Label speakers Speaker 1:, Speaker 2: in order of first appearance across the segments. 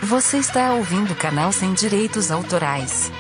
Speaker 1: Você está ouvindo o canal Sem Direitos Autorais.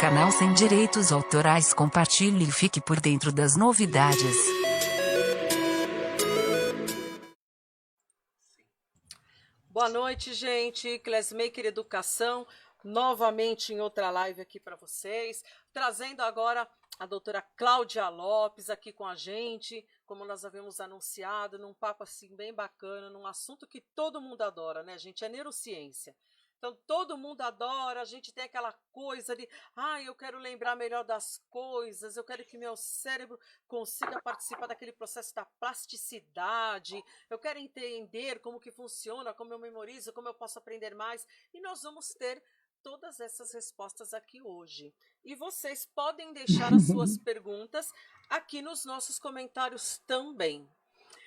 Speaker 1: Canal Sem Direitos Autorais, compartilhe e fique por dentro das novidades.
Speaker 2: Boa noite, gente. Classmaker Educação, novamente em outra live aqui para vocês, trazendo agora a doutora Cláudia Lopes aqui com a gente, como nós havíamos anunciado, num papo assim bem bacana, num assunto que todo mundo adora, né, gente? É neurociência. Então, todo mundo adora, a gente tem aquela coisa de, eu quero lembrar melhor das coisas, eu quero que meu cérebro consiga participar daquele processo da plasticidade, eu quero entender como que funciona, como eu memorizo, como eu posso aprender mais, e nós vamos ter todas essas respostas aqui hoje. E vocês podem deixar as suas perguntas aqui nos nossos comentários também.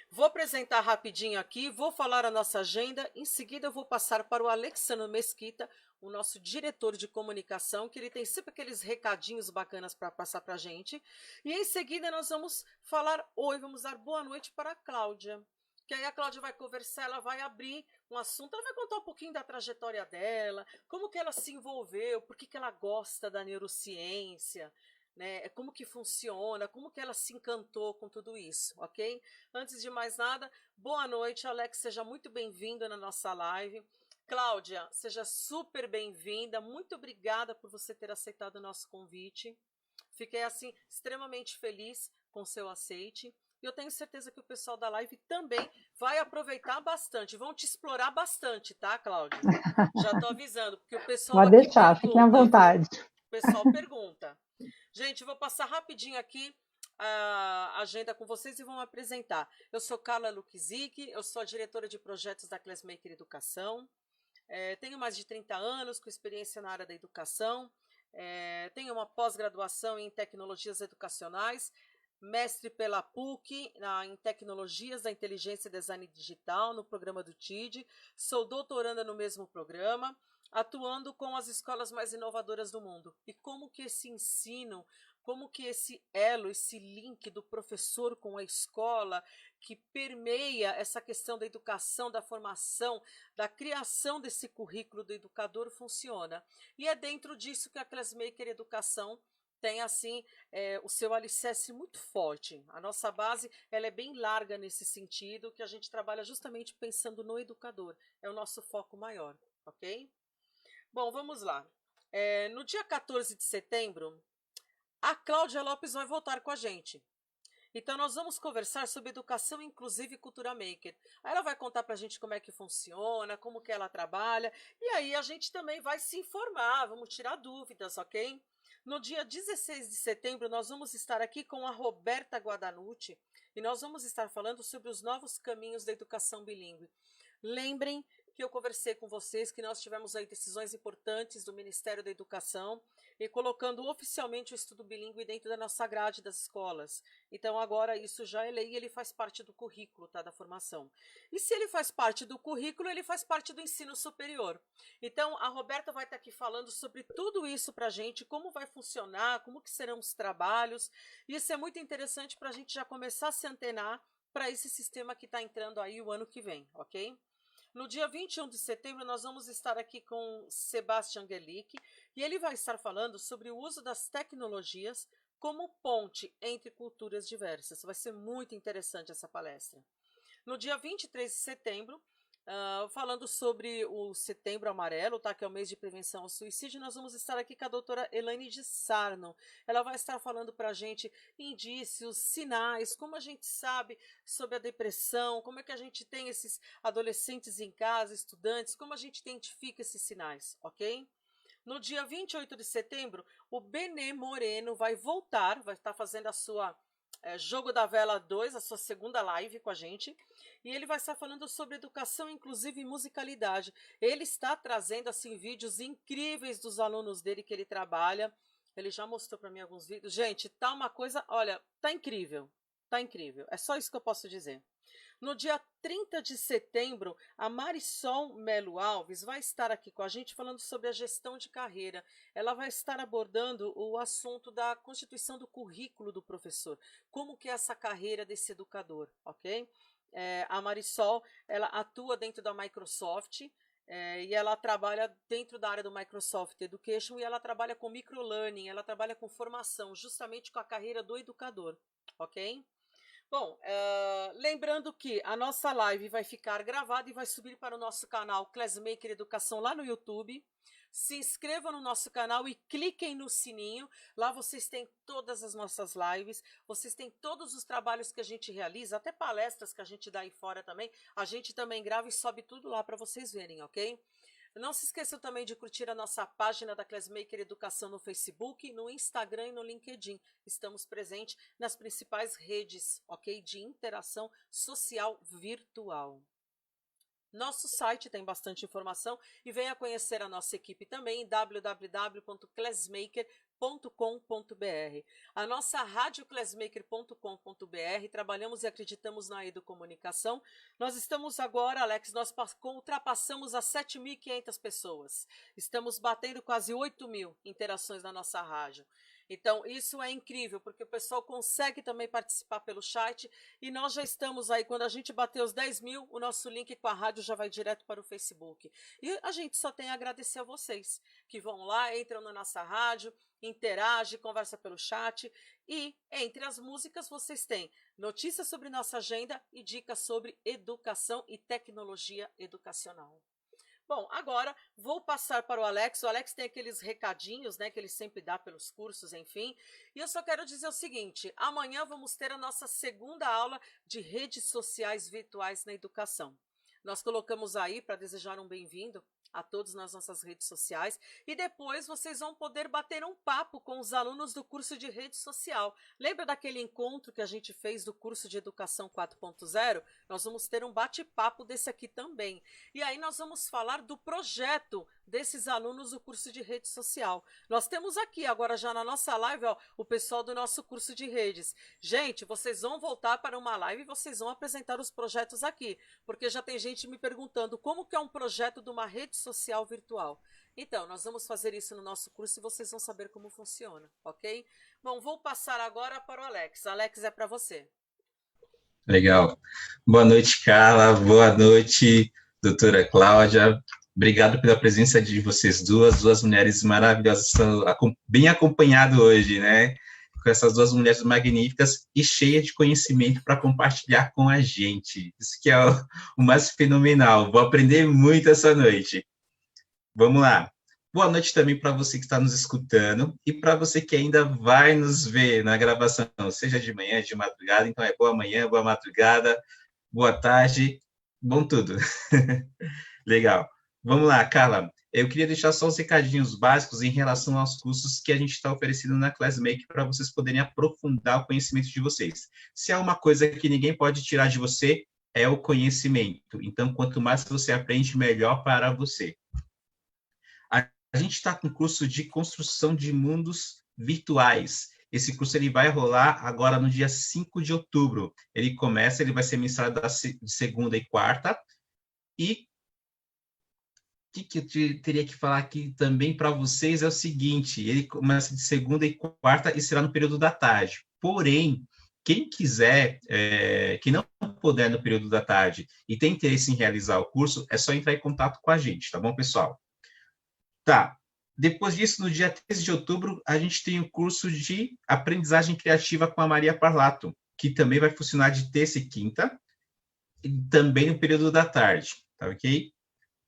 Speaker 2: Vou apresentar rapidinho aqui, vou falar a nossa agenda, em seguida eu vou passar para o Alexandre Mesquita, o nosso diretor de comunicação, que ele tem sempre aqueles recadinhos bacanas para passar para a gente. E em seguida nós vamos falar vamos dar boa noite para a Cláudia. Que aí a Cláudia vai conversar, ela vai abrir um assunto, ela vai contar um pouquinho da trajetória dela, como que ela se envolveu, por que ela gosta da neurociência, né? Como que funciona, como que ela se encantou com tudo isso, ok? Antes de mais nada, boa noite, Alex, seja muito bem-vinda na nossa live. Cláudia, seja super bem-vinda, muito obrigada por você ter aceitado o nosso convite. Fiquei, assim, extremamente feliz com o seu aceite. E eu tenho certeza que o pessoal da live também vai aproveitar bastante, vão te explorar bastante, tá, Cláudia? Já estou avisando, porque o pessoal
Speaker 3: Pode
Speaker 2: aqui
Speaker 3: deixar,
Speaker 2: pergunta,
Speaker 3: fiquem à vontade.
Speaker 2: viu? O pessoal pergunta. Gente, vou passar rapidinho aqui a agenda com vocês e vou me apresentar. Eu sou Carla Lukizik, eu sou a diretora de projetos da Classmaker Educação. Tenho mais de 30 anos com experiência na área da educação. Tenho uma pós-graduação em tecnologias educacionais, mestre pela PUC em tecnologias da inteligência e design digital no programa do TID. Sou doutoranda no mesmo programa, atuando com as escolas mais inovadoras do mundo. E como que esse ensino como que esse elo, esse link do professor com a escola, que permeia essa questão da educação, da formação, da criação desse currículo do educador funciona. E é dentro disso que a Classmaker Educação tem assim o seu alicerce muito forte. A nossa base ela é bem larga nesse sentido, que a gente trabalha justamente pensando no educador. É o nosso foco maior, ok? Bom, vamos lá. No dia 14 de setembro, a Cláudia Lopes vai voltar com a gente. Então, nós vamos conversar sobre educação inclusiva e cultura maker. Aí ela vai contar para a gente como é que funciona, como que ela trabalha, e aí a gente também vai se informar, vamos tirar dúvidas, ok? No dia 16 de setembro, nós vamos estar aqui com a Roberta Guadanucci e nós vamos estar falando sobre os novos caminhos da educação bilíngue. Lembrem que eu conversei com vocês que nós tivemos aí decisões importantes do Ministério da Educação e colocando oficialmente o estudo bilíngue dentro da nossa grade das escolas. Então agora isso já é lei e ele faz parte do currículo, tá, da formação. E se ele faz parte do currículo, ele faz parte do ensino superior. Então a Roberta vai estar aqui falando sobre tudo isso pra gente, como vai funcionar, como que serão os trabalhos. E isso é muito interessante para a gente já começar a se antenar para esse sistema que está entrando aí o ano que vem, ok? No dia 21 de setembro, nós vamos estar aqui com Sebastian Gerlich e ele vai estar falando sobre o uso das tecnologias como ponte entre culturas diversas. Vai ser muito interessante essa palestra. No dia 23 de setembro, falando sobre o Setembro Amarelo, tá, que é o mês de prevenção ao suicídio, nós vamos estar aqui com a doutora Elaine de Sarno. Ela vai estar falando para a gente indícios, sinais, como a gente sabe sobre a depressão, como é que a gente tem esses adolescentes em casa, estudantes, como a gente identifica esses sinais, ok? No dia 28 de setembro, o Benê Moreno vai voltar, vai estar fazendo a sua Jogo da Vela 2, a sua segunda live com a gente, e ele vai estar falando sobre educação inclusiva e musicalidade. Ele está trazendo assim vídeos incríveis dos alunos dele que ele trabalha. Ele já mostrou para mim alguns vídeos. Gente, tá uma coisa, olha, tá incrível. Tá incrível. É só isso que eu posso dizer. No dia 30 de setembro, a Marisol Melo Alves vai estar aqui com a gente falando sobre a gestão de carreira. Ela vai estar abordando o assunto da constituição do currículo do professor, como que é essa carreira desse educador, ok? A Marisol, ela atua dentro da Microsoft, e ela trabalha dentro da área do Microsoft Education e ela trabalha com microlearning, ela trabalha com formação, justamente com a carreira do educador, ok? Bom, lembrando que a nossa live vai ficar gravada e vai subir para o nosso canal Classmaker Educação lá no YouTube. Se inscrevam no nosso canal e cliquem no sininho. Lá vocês têm todas as nossas lives, vocês têm todos os trabalhos que a gente realiza, até palestras que a gente dá aí fora também. A gente também grava e sobe tudo lá para vocês verem, ok? Não se esqueçam também de curtir a nossa página da Classmaker Educação no Facebook, no Instagram e no LinkedIn. Estamos presentes nas principais redes, ok? De interação social virtual. Nosso site tem bastante informação e venha conhecer a nossa equipe também em www.classmaker.com.br. A nossa rádio classmaker.com.br, trabalhamos e acreditamos na educomunicação. Nós estamos agora, Alex, nós ultrapassamos as 7.500 pessoas. Estamos batendo quase 8.000 interações na nossa rádio. Então, isso é incrível, porque o pessoal consegue também participar pelo chat e nós já estamos aí, quando a gente bater os 10.000, o nosso link com a rádio já vai direto para o Facebook. E a gente só tem a agradecer a vocês, que vão lá, entram na nossa rádio, interagem, conversa pelo chat e, entre as músicas, vocês têm notícias sobre nossa agenda e dicas sobre educação e tecnologia educacional. Bom, agora vou passar para o Alex. O Alex tem aqueles recadinhos, né, que ele sempre dá pelos cursos, enfim. E eu só quero dizer o seguinte, amanhã vamos ter a nossa segunda aula de redes sociais virtuais na educação. Nós colocamos aí para desejar um bem-vindo a todos nas nossas redes sociais e depois vocês vão poder bater um papo com os alunos do curso de rede social. Lembra daquele encontro que a gente fez do curso de Educação 4.0? Nós vamos ter um bate-papo desse aqui também. E aí nós vamos falar do projeto desses alunos do curso de rede social. Nós temos aqui agora já na nossa live, ó, o pessoal do nosso curso de redes. Gente, vocês vão voltar para uma live e vocês vão apresentar os projetos aqui, porque já tem gente me perguntando como que é um projeto de uma rede social virtual. Então, nós vamos fazer isso no nosso curso e vocês vão saber como funciona, ok? Bom, vou passar agora para o Alex. Alex, é para você.
Speaker 3: Legal. Boa noite, Carla. Boa noite, doutora Cláudia. Obrigado pela presença de vocês duas mulheres maravilhosas. Estão bem acompanhado hoje, né? Com essas duas mulheres magníficas e cheias de conhecimento para compartilhar com a gente. Isso que é o mais fenomenal. Vou aprender muito essa noite. Vamos lá. Boa noite também para você que está nos escutando e para você que ainda vai nos ver na gravação, seja de manhã, de madrugada. Então, boa manhã, boa madrugada, boa tarde, bom tudo. Legal. Vamos lá, Carla. Eu queria deixar só os recadinhos básicos em relação aos cursos que a gente está oferecendo na Classmake para vocês poderem aprofundar o conhecimento de vocês. Se há uma coisa que ninguém pode tirar de você, é o conhecimento. Então, quanto mais você aprende, melhor para você. A gente está com o curso de construção de mundos virtuais. Esse curso ele vai rolar agora no dia 5 de outubro. Ele vai ser ministrado de segunda e quarta. E o que eu teria que falar aqui também para vocês é o seguinte, ele começa de segunda e quarta e será no período da tarde. Porém, quem quiser, que não puder no período da tarde e tem interesse em realizar o curso, é só entrar em contato com a gente, tá bom, pessoal? Tá. Depois disso, no dia 13 de outubro, a gente tem o curso de aprendizagem criativa com a Maria Parlato, que também vai funcionar de terça e quinta, e também no período da tarde, tá ok?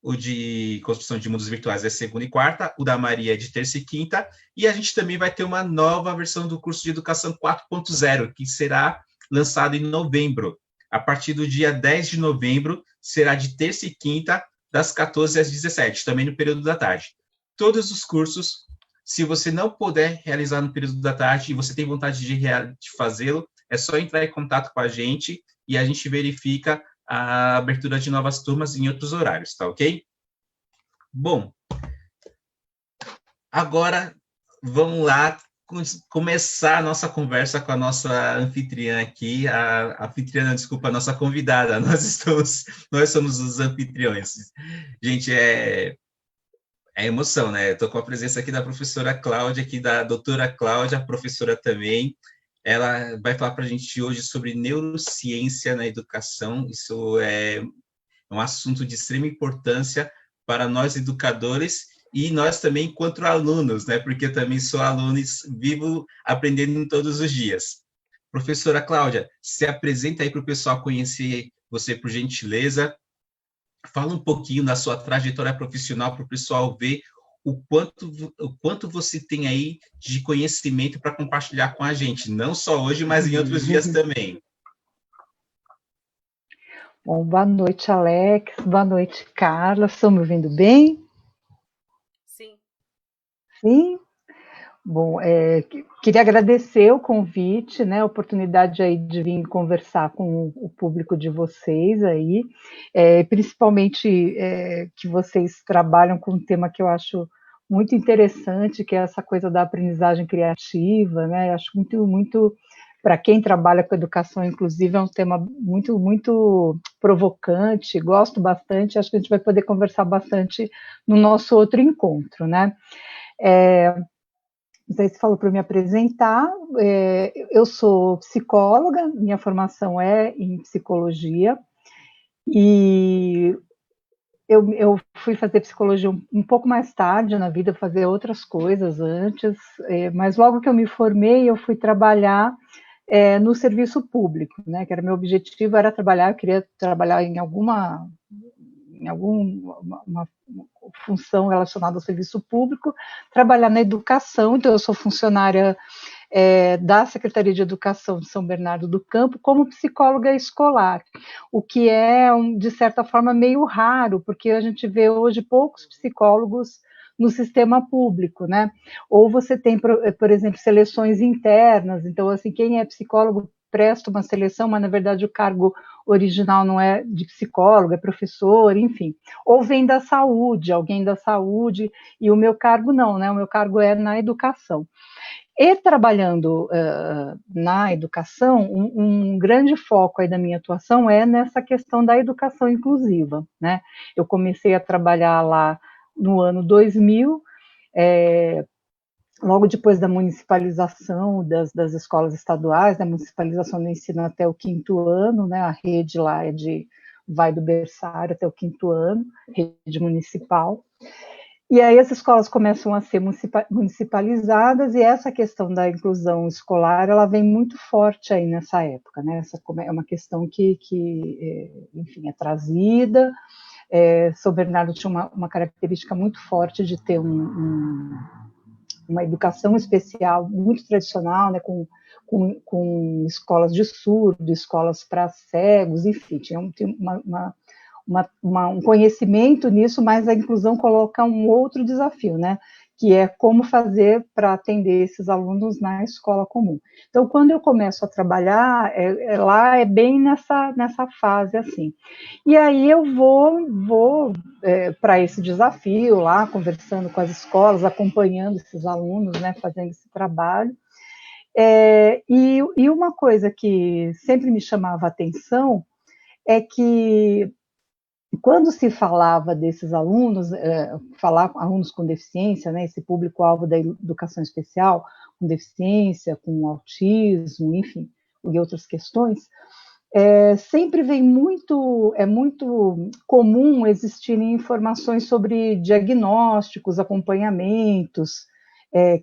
Speaker 3: O de construção de mundos virtuais é segunda e quarta, o da Maria é de terça e quinta, e a gente também vai ter uma nova versão do curso de educação 4.0, que será lançado em novembro. A partir do dia 10 de novembro, será de terça e quinta, das 14 às 17, também no período da tarde. Todos os cursos, se você não puder realizar no período da tarde e você tem vontade de fazê-lo, é só entrar em contato com a gente e a gente verifica a abertura de novas turmas em outros horários, tá ok? Bom, agora vamos lá começar a nossa conversa com a nossa anfitriã aqui, a nossa convidada. Nós somos os anfitriões. Gente, é emoção, né? Estou com a presença aqui da professora Cláudia, aqui da doutora Cláudia, professora também. Ela vai falar para a gente hoje sobre neurociência na educação. Isso é um assunto de extrema importância para nós educadores e nós também enquanto alunos, né? Porque eu também sou aluno e vivo aprendendo todos os dias. Professora Cláudia, se apresenta aí para o pessoal conhecer você, por gentileza. Fala um pouquinho da sua trajetória profissional para o pessoal ver o quanto você tem aí de conhecimento para compartilhar com a gente, não só hoje, mas em outros dias também.
Speaker 4: Bom, boa noite, Alex. Boa noite, Carla. Estão me ouvindo bem?
Speaker 2: Sim.
Speaker 4: Sim? Bom, queria agradecer o convite, né, a oportunidade aí de vir conversar com o público de vocês aí, principalmente que vocês trabalham com um tema que eu acho muito interessante, que é essa coisa da aprendizagem criativa, né, eu acho muito para quem trabalha com educação inclusive, é um tema muito provocante, gosto bastante, acho que a gente vai poder conversar bastante no nosso outro encontro, né. Não sei se falou para me apresentar, eu sou psicóloga, minha formação é em psicologia, e eu fui fazer psicologia um pouco mais tarde na vida, fazer outras coisas antes, mas logo que eu me formei, eu fui trabalhar no serviço público, né, que era meu objetivo, era trabalhar, eu queria trabalhar em alguma função relacionada ao serviço público, trabalhar na educação, então eu sou funcionária da Secretaria de Educação de São Bernardo do Campo como psicóloga escolar, o que é, de certa forma, meio raro, porque a gente vê hoje poucos psicólogos no sistema público, né? Ou você tem, por exemplo, seleções internas, então, assim, quem é psicólogo presta uma seleção, mas, na verdade, o cargo original não é de psicólogo, é professor, enfim. Ou vem da saúde, alguém da saúde, e o meu cargo não, né? O meu cargo é na educação. E trabalhando na educação, um grande foco aí da minha atuação é nessa questão da educação inclusiva, né? Eu comecei a trabalhar lá no ano 2000, logo depois da municipalização das escolas estaduais, da municipalização do ensino até o 5º ano, né, a rede lá vai do berçário até o 5º ano, rede municipal. E aí as escolas começam a ser municipalizadas, e essa questão da inclusão escolar, ela vem muito forte aí nessa época, né? Essa é uma questão que enfim, é trazida. São Bernardo tinha uma característica muito forte de ter uma educação especial muito tradicional, né? Com escolas de surdo, escolas para cegos, enfim, tinha um conhecimento nisso, mas a inclusão coloca um outro desafio, né? Que é como fazer para atender esses alunos na escola comum. Então, quando eu começo a trabalhar, lá é bem nessa fase, assim. E aí eu vou para esse desafio lá, conversando com as escolas, acompanhando esses alunos, né, fazendo esse trabalho. E uma coisa que sempre me chamava a atenção é que quando se falava desses alunos, falar com alunos com deficiência, né, esse público-alvo da educação especial, com deficiência, com autismo, enfim, e outras questões, sempre vem muito comum existirem informações sobre diagnósticos, acompanhamentos,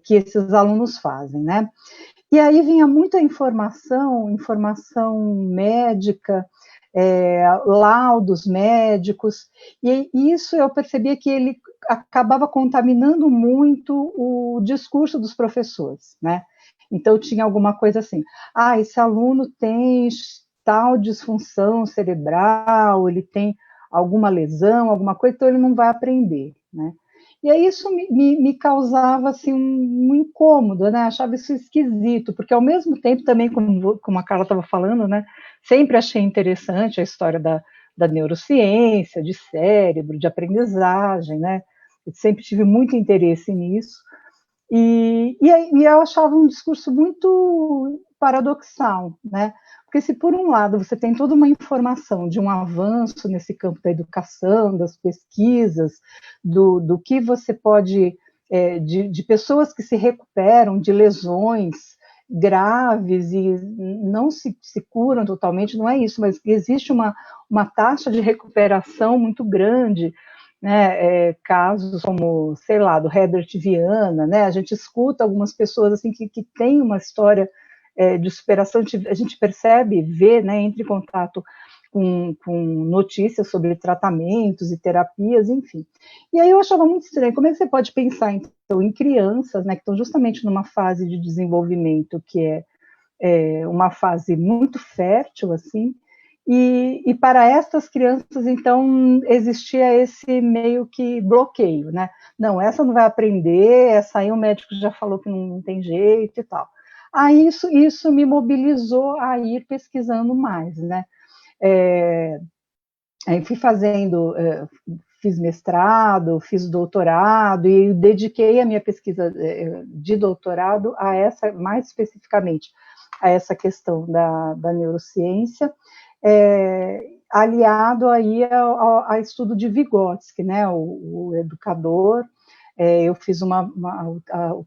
Speaker 4: que esses alunos fazem, né? E aí vinha muita informação médica, laudos médicos, e isso eu percebia que ele acabava contaminando muito o discurso dos professores, né? Então tinha alguma coisa assim, esse aluno tem tal disfunção cerebral, ele tem alguma lesão, alguma coisa, então ele não vai aprender, né? E aí isso me causava assim, um incômodo, né? Achava isso esquisito, porque ao mesmo tempo também, como a Carla estava falando, né? Sempre achei interessante a história da neurociência, de cérebro, de aprendizagem, né? Eu sempre tive muito interesse nisso. E eu achava um discurso muito paradoxal, né? Porque se por um lado você tem toda uma informação de um avanço nesse campo da educação, das pesquisas, do que você pode, de pessoas que se recuperam de lesões graves e não se curam totalmente, não é isso, mas existe uma taxa de recuperação muito grande, né, casos como, sei lá, do Herbert Viana, né, a gente escuta algumas pessoas assim que têm uma história de superação, a gente percebe, vê, né, entra em contato com notícias sobre tratamentos e terapias, enfim. E aí eu achava muito estranho, como é que você pode pensar, então, em crianças, né, que estão justamente numa fase de desenvolvimento que é uma fase muito fértil, assim, e para estas crianças, então, existia esse meio que bloqueio, né? Não, essa não vai aprender, essa aí o médico já falou que não tem jeito e tal. Aí isso me mobilizou a ir pesquisando mais, né? Aí fui fiz mestrado, fiz doutorado, e dediquei a minha pesquisa de doutorado a essa, mais especificamente, a essa questão da neurociência, aliado aí ao estudo de Vygotsky, né, o educador. Eu fiz o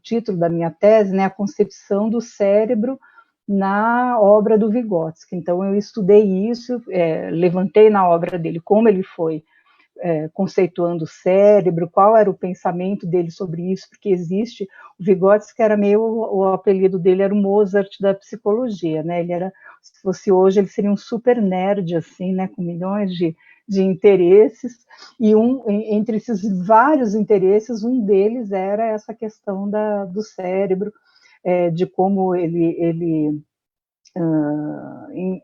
Speaker 4: título da minha tese, né, a concepção do cérebro na obra do Vygotsky. Então eu estudei isso, levantei na obra dele como ele foi conceituando o cérebro, qual era o pensamento dele sobre isso, porque existe, o Vygotsky era meio, o apelido dele era o Mozart da psicologia, né? Ele era, se fosse hoje, ele seria um super nerd, assim, né? Com milhões de interesses, e entre esses vários interesses, um deles era essa questão do cérebro, de como ele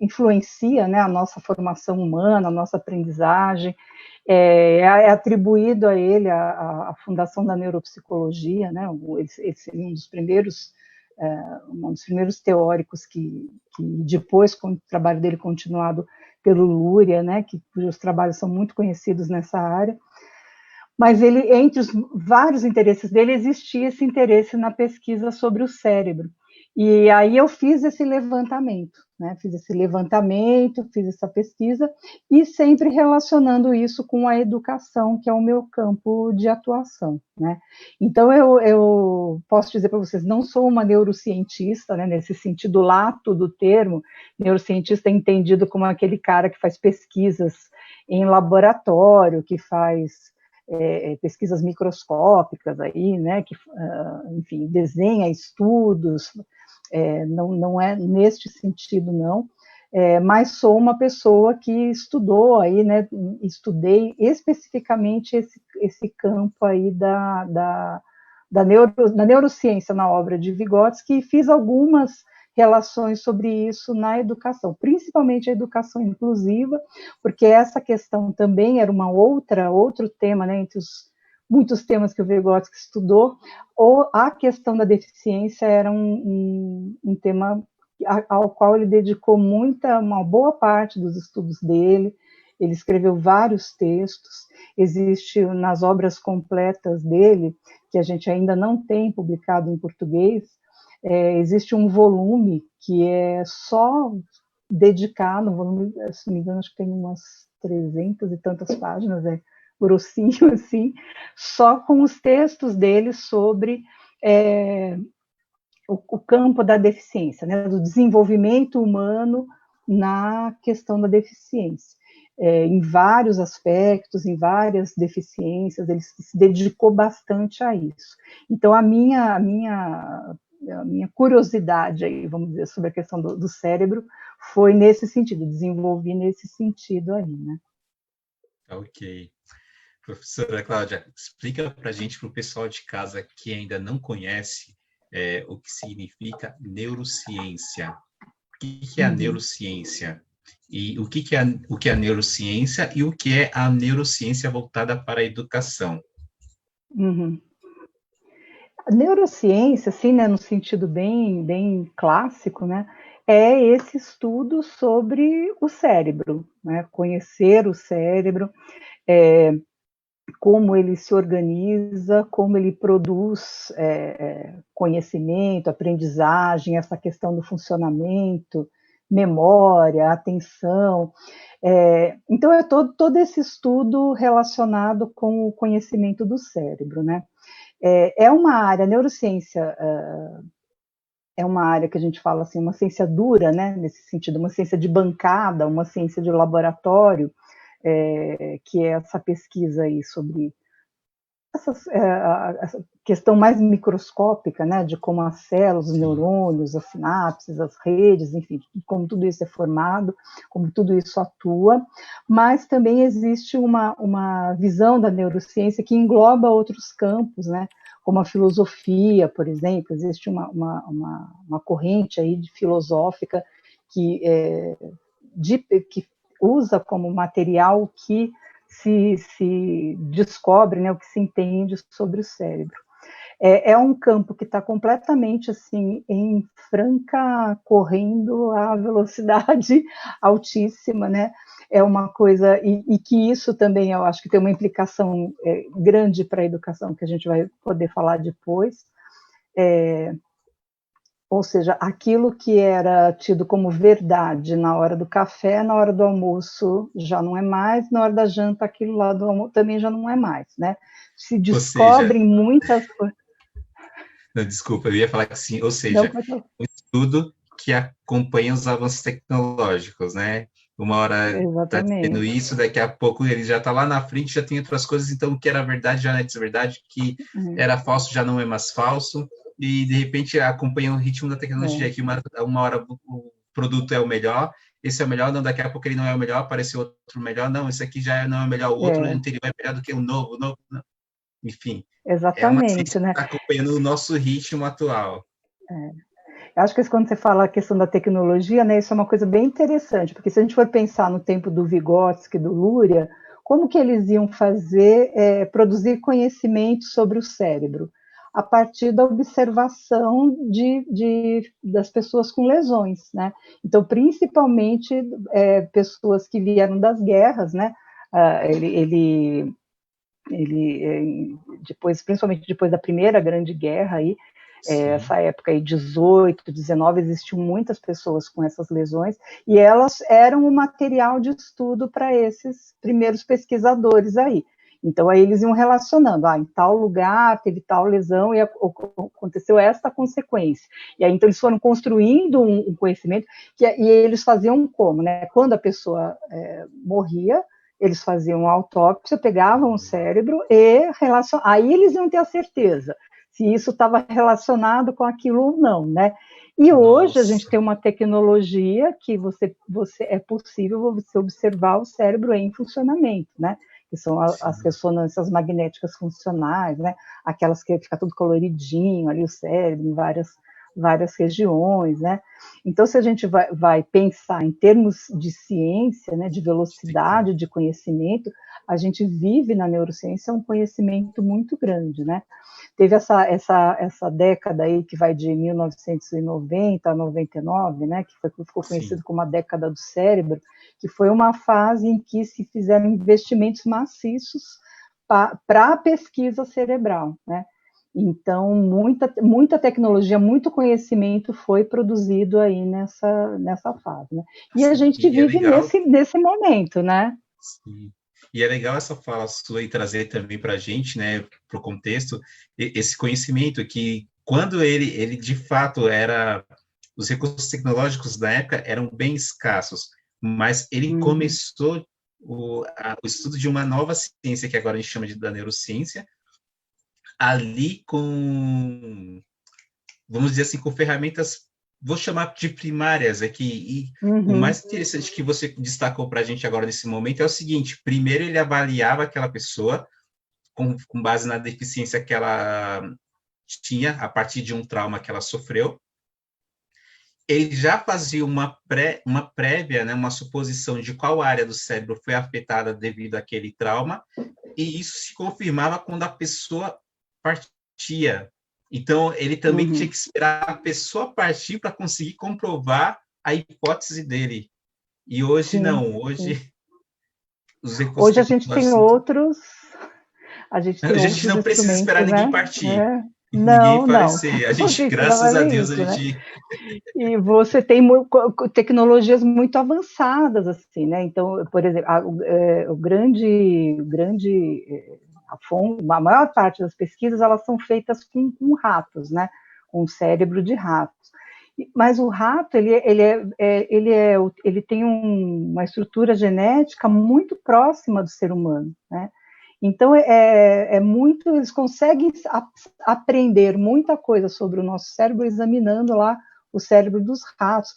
Speaker 4: influencia, né, a nossa formação humana, a nossa aprendizagem. É atribuído a ele a fundação da neuropsicologia, né, ele seria um dos primeiros teóricos que depois, com o trabalho dele continuado pelo Luria, né, cujos trabalhos são muito conhecidos nessa área. Mas ele, entre os vários interesses dele, existia esse interesse na pesquisa sobre o cérebro. E aí eu fiz esse levantamento, né? Fiz essa pesquisa, e sempre relacionando isso com a educação, que é o meu campo de atuação, né? Então, eu posso dizer para vocês, não sou uma neurocientista, né, nesse sentido lato do termo. Neurocientista é entendido como aquele cara que faz pesquisas em laboratório, que faz pesquisas microscópicas aí, né, que, enfim, desenha estudos. Não é neste sentido, não, mas sou uma pessoa que estudou aí, né, estudei especificamente esse campo aí da neurociência na obra de Vygotsky, e fiz algumas relações sobre isso na educação, principalmente a educação inclusiva, porque essa questão também era outro tema, né, entre os muitos temas que o Vygotsky estudou. Ou a questão da deficiência era um tema ao qual ele dedicou uma boa parte dos estudos dele. Ele escreveu vários textos, existe nas obras completas dele, que a gente ainda não tem publicado em português, existe um volume que é só dedicado, um volume, se não me engano, acho que tem umas 300 e tantas páginas, grossinho assim, só com os textos dele sobre o campo da deficiência, né, do desenvolvimento humano na questão da deficiência. Em vários aspectos, em várias deficiências, ele se dedicou bastante a isso. Então, a minha curiosidade aí, vamos dizer, sobre a questão do cérebro foi nesse sentido, desenvolvi nesse sentido aí, né?
Speaker 3: Ok. Professora Cláudia, explica para a gente, para o pessoal de casa que ainda não conhece, o que significa neurociência. O que é a neurociência? E o que é a neurociência e o que é a neurociência voltada para a educação?
Speaker 4: Uhum. A neurociência, assim, né, no sentido bem clássico, né, é esse estudo sobre o cérebro, né, conhecer o cérebro, como ele se organiza, como ele produz conhecimento, aprendizagem, essa questão do funcionamento, memória, atenção. Então, é todo esse estudo relacionado com o conhecimento do cérebro, né? É uma área, a neurociência é uma área que a gente fala assim, uma ciência dura, né? Nesse sentido, uma ciência de bancada, uma ciência de laboratório, que é essa pesquisa aí sobre essa questão mais microscópica, né, de como as células, os neurônios, as sinapses, as redes, enfim, como tudo isso é formado, como tudo isso atua, mas também existe uma visão da neurociência que engloba outros campos, né, como a filosofia, por exemplo. Existe uma corrente aí filosófica que usa como material que se descobre, né, o que se entende sobre o cérebro. É um campo que está completamente assim, em franca, correndo a velocidade altíssima, né? É uma coisa, e que isso também eu acho que tem uma implicação grande para a educação, que a gente vai poder falar depois. Ou seja, aquilo que era tido como verdade na hora do café, na hora do almoço já não é mais, na hora da janta aquilo lá do almoço também já não é mais, né? Se descobrem muitas coisas.
Speaker 3: Desculpa, eu ia falar que sim, ou seja, um estudo que acompanha os avanços tecnológicos, né? Uma hora está dizendo isso, daqui a pouco ele já está lá na frente, já tem outras coisas, então o que era verdade já não é desverdade, o que era falso já não é mais falso, e de repente acompanha o ritmo da tecnologia, que uma hora o produto é o melhor, esse é o melhor, não, daqui a pouco ele não é o melhor, apareceu outro melhor, não, esse aqui já não é o melhor, o outro anterior é melhor do que o novo, não. Enfim, é uma ciência que está acompanhando o nosso ritmo atual.
Speaker 4: Eu acho que quando você fala a questão da tecnologia, né, isso é uma coisa bem interessante, porque se a gente for pensar no tempo do Vygotsky, do Luria, como que eles iam produzir conhecimento sobre o cérebro? A partir da observação das pessoas com lesões, né? Então, principalmente pessoas que vieram das guerras, né? Depois, principalmente depois da Primeira Grande Guerra, aí, essa época aí, 18, 19, existiam muitas pessoas com essas lesões, e elas eram o material de estudo para esses primeiros pesquisadores aí. Então, aí eles iam relacionando, em tal lugar teve tal lesão e aconteceu esta consequência. E aí, então, eles foram construindo um conhecimento, e eles faziam como, né? Quando a pessoa morria, eles faziam uma autópsia, pegavam o cérebro e aí eles iam ter a certeza se isso estava relacionado com aquilo ou não, né? E hoje a gente tem uma tecnologia que é possível você observar o cérebro em funcionamento, né? Que são as ressonâncias magnéticas funcionais, né? Aquelas que fica tudo coloridinho ali o cérebro em várias regiões, né? Então, se a gente vai pensar em termos de ciência, né, de velocidade de conhecimento, a gente vive na neurociência um conhecimento muito grande, né? Teve essa década aí que vai de 1990 a 99, né, que ficou conhecido como a década do cérebro, que foi uma fase em que se fizeram investimentos maciços para a pesquisa cerebral, né? Então, muita tecnologia, muito conhecimento foi produzido aí nessa fase, né? E a gente vive nesse momento, né?
Speaker 3: Sim. E é legal essa fala sua e trazer também para a gente, né, para o contexto, esse conhecimento que, quando ele de fato os recursos tecnológicos da época eram bem escassos, mas ele começou o estudo de uma nova ciência, que agora a gente chama da neurociência, ali vamos dizer assim, com ferramentas, vou chamar de primárias aqui, e o mais interessante que você destacou para a gente agora nesse momento é o seguinte: primeiro ele avaliava aquela pessoa com base na deficiência que ela tinha, a partir de um trauma que ela sofreu. Ele já fazia uma prévia, né, uma suposição de qual área do cérebro foi afetada devido àquele trauma, e isso se confirmava quando a pessoa partia. Então, ele também tinha que esperar a pessoa partir para conseguir comprovar a hipótese dele. E hoje não, hoje os recursos
Speaker 4: hoje a gente tem outros... A gente
Speaker 3: não precisa esperar ninguém partir.
Speaker 4: Não,
Speaker 3: ninguém falecer. A gente, graças a Deus, a gente...
Speaker 4: Né? E você tem tecnologias muito avançadas, assim, né? Então, por exemplo, a maior parte das pesquisas, elas são feitas com ratos, né? Com o cérebro de ratos. Mas o rato, ele tem uma estrutura genética muito próxima do ser humano, né? Então, eles conseguem aprender muita coisa sobre o nosso cérebro examinando lá o cérebro dos ratos.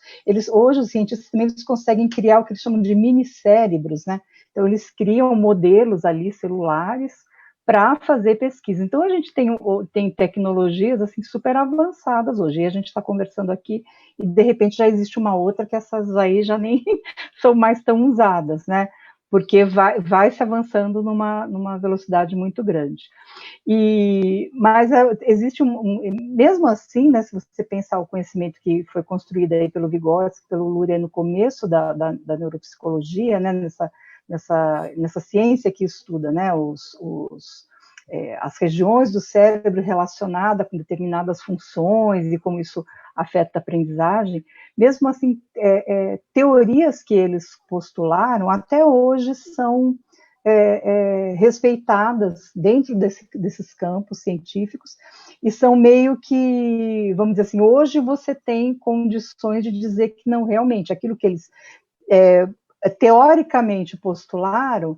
Speaker 4: Hoje, os cientistas também conseguem criar o que eles chamam de mini-cérebros, né? Então, eles criam modelos ali celulares para fazer pesquisa. Então, a gente tem tecnologias assim, super avançadas hoje, e a gente está conversando aqui, e de repente já existe uma outra que essas aí já nem são mais tão usadas, né? Porque vai se avançando numa velocidade muito grande. Mas existe mesmo assim, né, se você pensar o conhecimento que foi construído aí pelo Vygotsky, pelo Luria no começo da neuropsicologia, né, nessa ciência que estuda, né, as regiões do cérebro relacionadas com determinadas funções e como isso afeta a aprendizagem, mesmo assim, teorias que eles postularam até hoje são respeitadas dentro desses campos científicos e são meio que, vamos dizer assim, hoje você tem condições de dizer que não, realmente, aquilo que eles teoricamente postularam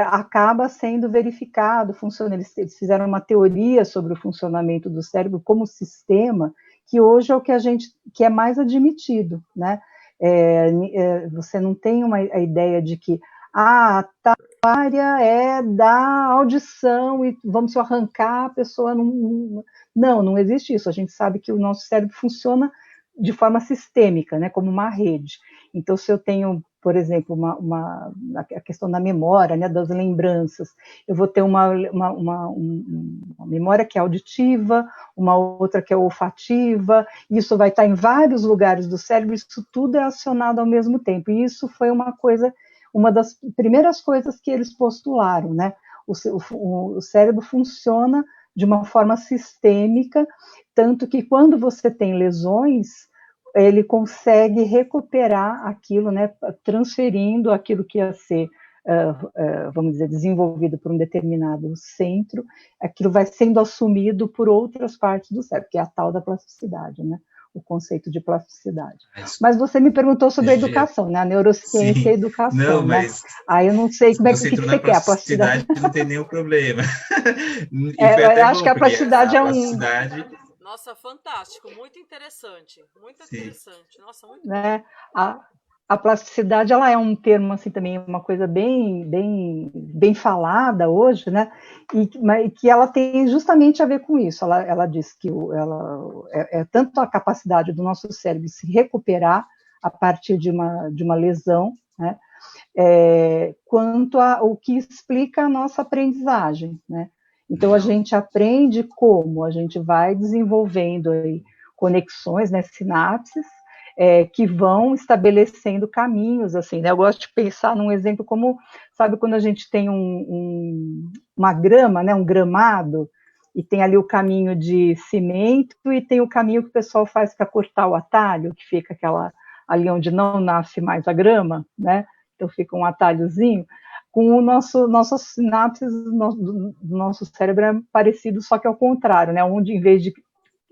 Speaker 4: acaba sendo verificado, funciona. Eles fizeram uma teoria sobre o funcionamento do cérebro como sistema, que hoje é o que é mais admitido, né? Você não tem a ideia de que tal área é da audição e vamos arrancar a pessoa. Não existe isso. A gente sabe que o nosso cérebro funciona de forma sistêmica, né, como uma rede. Então, se eu tenho, por exemplo, a questão da memória, né, das lembranças, eu vou ter uma memória que é auditiva, uma outra que é olfativa, isso vai estar em vários lugares do cérebro, isso tudo é acionado ao mesmo tempo, e isso foi uma das primeiras coisas que eles postularam, né? O cérebro funciona de uma forma sistêmica, tanto que quando você tem lesões, ele consegue recuperar aquilo, né, transferindo aquilo que ia ser, vamos dizer, desenvolvido por um determinado centro, aquilo vai sendo assumido por outras partes do cérebro, que é a tal da plasticidade, né? O conceito de plasticidade. Mas você me perguntou sobre a educação, né? A neurociência e a educação,
Speaker 3: não,
Speaker 4: né?
Speaker 3: mas
Speaker 4: Aí eu não sei como é
Speaker 3: você
Speaker 4: que
Speaker 3: entrou na
Speaker 4: você quer, a plasticidade.
Speaker 3: plasticidade, não tem nenhum problema. E foi até
Speaker 4: Eu acho
Speaker 3: bom,
Speaker 4: que a
Speaker 3: porque
Speaker 4: plasticidade
Speaker 3: a
Speaker 4: é
Speaker 3: plasticidade...
Speaker 2: Nossa, fantástico, muito interessante, muito
Speaker 3: Sim.
Speaker 2: interessante. Nossa, muito
Speaker 4: né? A plasticidade, ela é um termo assim também, uma coisa bem falada hoje, né? Mas que ela tem justamente a ver com isso. Ela diz que é tanto a capacidade do nosso cérebro se recuperar a partir de uma lesão, né? Quanto o que explica a nossa aprendizagem, né? Então a gente aprende como a gente vai desenvolvendo aí conexões, né, sinapses, que vão estabelecendo caminhos, assim, né? Eu gosto de pensar num exemplo como, sabe, quando a gente tem uma grama, né, um gramado, e tem ali o caminho de cimento e tem o caminho que o pessoal faz para cortar o atalho, que fica ali onde não nasce mais a grama, né? Então fica um atalhozinho. Com o nossas sinapses do nosso cérebro é parecido, só que ao contrário, né? Onde em vez de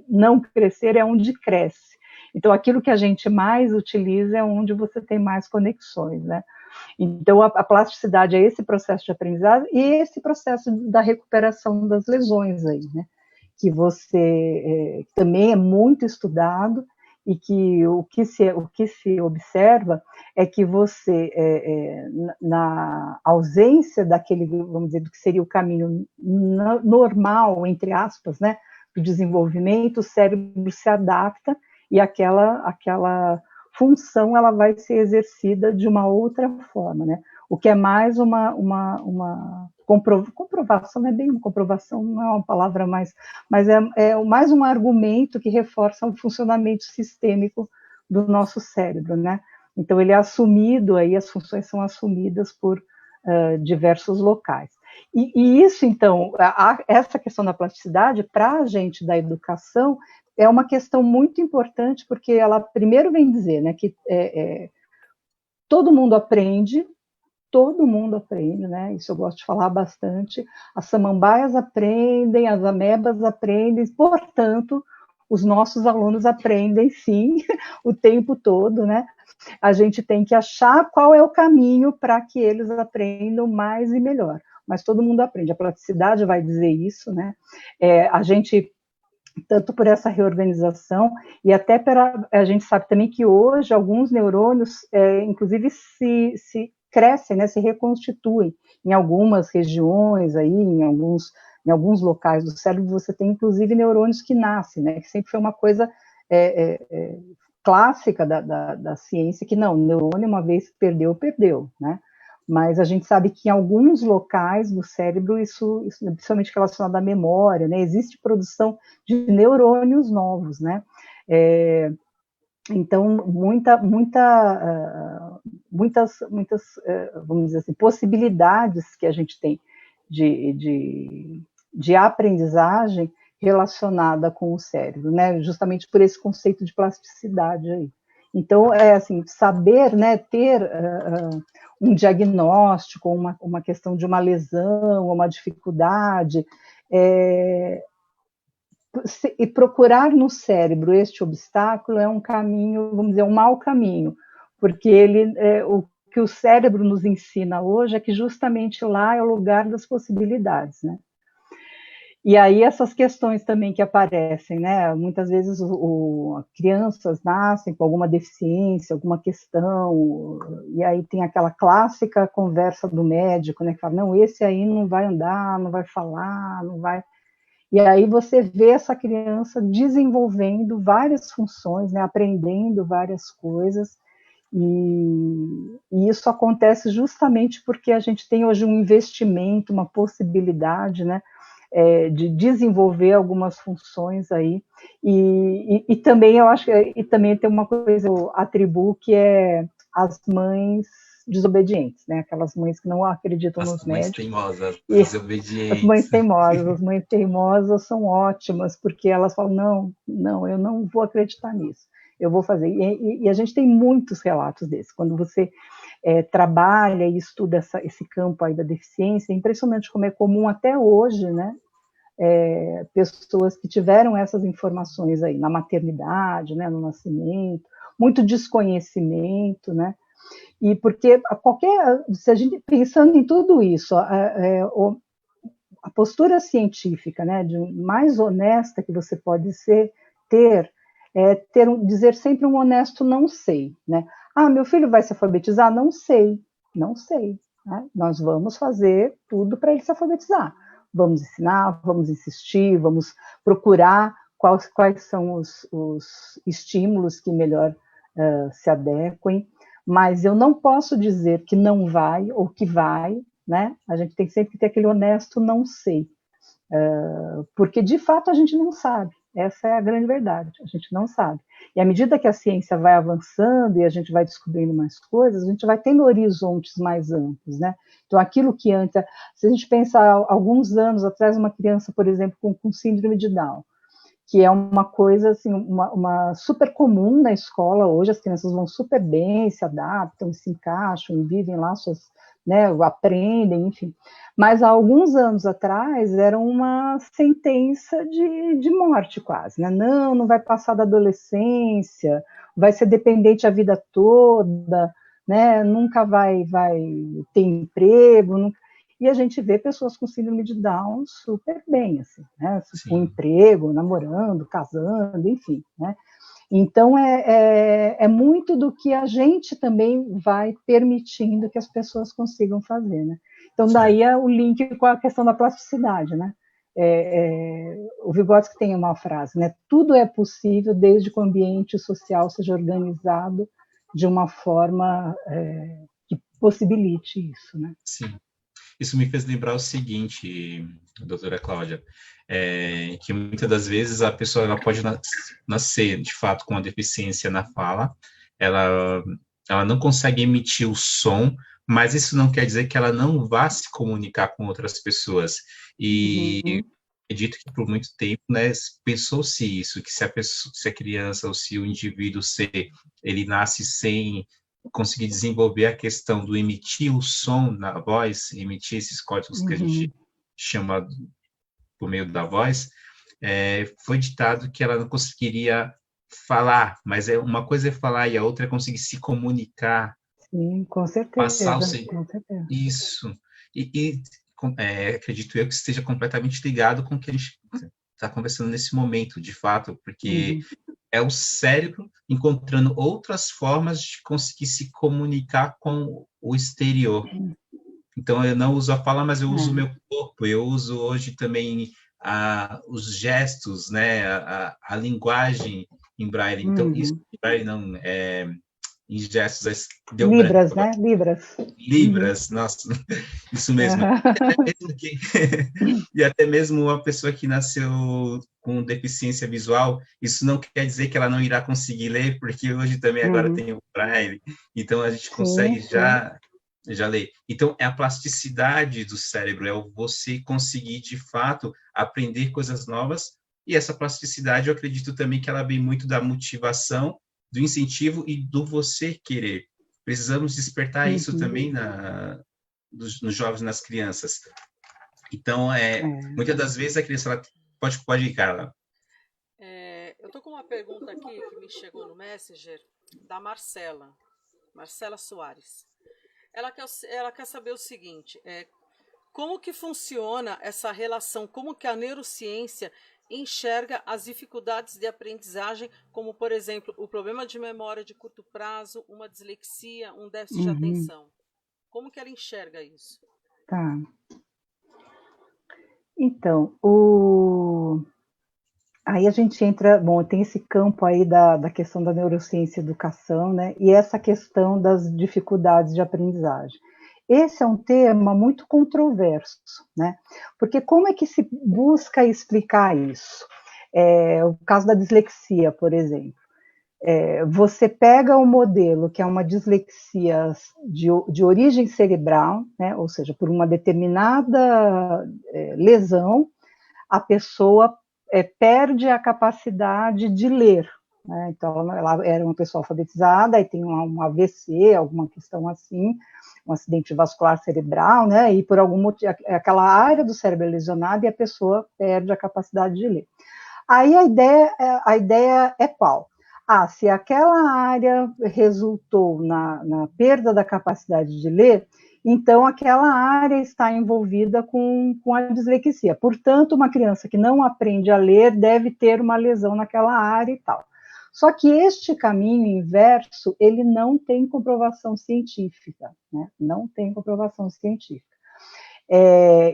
Speaker 4: não crescer é onde cresce. Então, aquilo que a gente mais utiliza é onde você tem mais conexões, né? Então, a plasticidade é esse processo de aprendizado e esse processo da recuperação das lesões aí, né? Que também é muito estudado e que o que se observa é que você, na ausência daquele, vamos dizer, do que seria o caminho normal, entre aspas, né? Do desenvolvimento, o cérebro se adapta e aquela função ela vai ser exercida de uma outra forma, né? O que é mais uma comprovação, não é bem uma comprovação, não é uma palavra mais, mas é mais um argumento que reforça o funcionamento sistêmico do nosso cérebro, né? Então ele é assumido, aí as funções são assumidas por diversos locais. E isso, então, essa questão da plasticidade, para a gente da educação, é uma questão muito importante, porque ela primeiro vem dizer, né, que todo mundo aprende, né, isso eu gosto de falar bastante, as samambaias aprendem, as amebas aprendem, portanto, os nossos alunos aprendem, sim, o tempo todo, né, a gente tem que achar qual é o caminho para que eles aprendam mais e melhor, mas todo mundo aprende, a plasticidade vai dizer isso, né, a gente, tanto por essa reorganização, e até a gente sabe também que hoje alguns neurônios, inclusive, se crescem, né, se reconstituem em algumas regiões, aí, em alguns locais do cérebro, você tem, inclusive, neurônios que nascem, né, que sempre foi uma coisa clássica da ciência, que não, neurônio, uma vez perdeu, né, mas a gente sabe que em alguns locais do cérebro, isso principalmente relacionado à memória, né, existe produção de neurônios novos, né, então, muitas, vamos dizer assim, possibilidades que a gente tem de aprendizagem relacionada com o cérebro, né, justamente por esse conceito de plasticidade aí. Então, assim, saber, né, ter um diagnóstico, uma questão de uma lesão, uma dificuldade, e procurar no cérebro este obstáculo é um caminho, vamos dizer, um mau caminho, porque o que o cérebro nos ensina hoje é que justamente lá é o lugar das possibilidades, né? E aí essas questões também que aparecem, né? Muitas vezes crianças nascem com alguma deficiência, alguma questão, e aí tem aquela clássica conversa do médico, né? Que fala, não, esse aí não vai andar, não vai falar, não vai... E aí você vê essa criança desenvolvendo várias funções, né? Aprendendo várias coisas, e isso acontece justamente porque a gente tem hoje um investimento, uma possibilidade, né? De desenvolver algumas funções aí, e também eu acho que também tem uma coisa que eu atribuo, que é as mães desobedientes, né? Aquelas mães que não acreditam
Speaker 3: As
Speaker 4: nos
Speaker 3: mães
Speaker 4: médicos.
Speaker 3: teimosas,
Speaker 4: E
Speaker 3: desobedientes.
Speaker 4: as mães teimosas são ótimas, porque elas falam, não, não, eu não vou acreditar nisso, eu vou fazer. E a gente tem muitos relatos desses. Quando você trabalha e estuda esse campo aí da deficiência, é impressionante como é comum até hoje, né? Pessoas que tiveram essas informações aí na maternidade, né, no nascimento, muito desconhecimento, né? E porque se a gente pensando em tudo isso, a postura científica, né, mais honesta que você pode dizer sempre um honesto não sei, né? Ah, meu filho vai se alfabetizar? Não sei, não sei. Né? Nós vamos fazer tudo para ele se alfabetizar. Vamos ensinar, vamos insistir, vamos procurar quais são os estímulos que melhor se adequem, mas eu não posso dizer que não vai ou que vai, né? A gente tem sempre que ter aquele honesto não sei, porque de fato a gente não sabe, essa é a grande verdade, a gente não sabe. E à medida que a ciência vai avançando e a gente vai descobrindo mais coisas, a gente vai tendo horizontes mais amplos, né? Então, aquilo que antes, se a gente pensar alguns anos atrás, uma criança, por exemplo, com síndrome de Down, que é uma coisa assim, uma super comum na escola hoje, as crianças vão super bem, se adaptam, se encaixam e vivem lá suas, né, aprendem, enfim. Mas há alguns anos atrás era uma sentença de morte quase, né? Não vai passar da adolescência, vai ser dependente a vida toda, né? Nunca vai ter emprego, nunca. E a gente vê pessoas com síndrome de Down super bem, assim, né? Com emprego, namorando, casando, enfim, né? Então, é muito do que a gente também vai permitindo que as pessoas consigam fazer, né? Então, daí é o link com a questão da plasticidade, né? O Vygotsky tem uma frase, né? Tudo é possível desde que o ambiente social seja organizado de uma forma que possibilite isso, né?
Speaker 3: Sim. Isso me fez lembrar o seguinte, doutora Cláudia, que muitas das vezes a pessoa ela pode nascer, de fato, com uma deficiência na fala, ela não consegue emitir o som, mas isso não quer dizer que ela não vá se comunicar com outras pessoas. E acredito que por muito tempo, né, pensou-se isso, que se a criança ou se o indivíduo ele nasce sem conseguir desenvolver a questão do emitir o som na voz, emitir esses códigos que a gente chama por meio da voz, foi ditado que ela não conseguiria falar, mas uma coisa é falar e a outra é conseguir se comunicar.
Speaker 4: Sim, com certeza.
Speaker 3: Passar
Speaker 4: com certeza.
Speaker 3: Isso. E acredito eu que esteja completamente ligado com o que a gente está conversando nesse momento, de fato, porque é o cérebro encontrando outras formas de conseguir se comunicar com o exterior. Então, eu não uso a fala, mas eu uso o meu corpo, eu uso hoje também os gestos, né, a linguagem em braille. Então, isso em braille não, em gestos, deu
Speaker 4: Libras,
Speaker 3: branco.
Speaker 4: né? Libras.
Speaker 3: Libras, nossa, isso mesmo. E até mesmo uma pessoa que nasceu com deficiência visual, isso não quer dizer que ela não irá conseguir ler, porque hoje também agora tem o braille, então a gente consegue já ler. Então, é a plasticidade do cérebro, é você conseguir, de fato, aprender coisas novas, e essa plasticidade, eu acredito também que ela vem muito da motivação, do incentivo e do você querer. Precisamos despertar isso também nos jovens, nas crianças. Então, muitas das vezes a criança ela pode ir, Carla.
Speaker 2: Eu estou com uma pergunta aqui que me chegou no Messenger da Marcela Soares. Ela quer saber o seguinte: como que funciona essa relação? Como que a neurociência enxerga as dificuldades de aprendizagem, como, por exemplo, o problema de memória de curto prazo, uma dislexia, um déficit de atenção? Como que ela enxerga isso?
Speaker 4: Tá. Então, aí a gente entra, bom, tem esse campo aí da questão da neurociência e educação, né, e essa questão das dificuldades de aprendizagem. Esse é um tema muito controverso, né, porque como é que se busca explicar isso? O caso da dislexia, por exemplo. você pega o modelo, que é uma dislexia de origem cerebral, né, ou seja, por uma determinada lesão, a pessoa perde a capacidade de ler, né? Então, ela era uma pessoa alfabetizada, aí tem um AVC, alguma questão assim, um acidente vascular cerebral, né? E por algum motivo, aquela área do cérebro é lesionada e a pessoa perde a capacidade de ler. Aí a ideia é qual? Se aquela área resultou na perda da capacidade de ler, então aquela área está envolvida com a dislexia. Portanto, uma criança que não aprende a ler deve ter uma lesão naquela área e tal. Só que este caminho inverso, ele não tem comprovação científica, né? Não tem comprovação científica.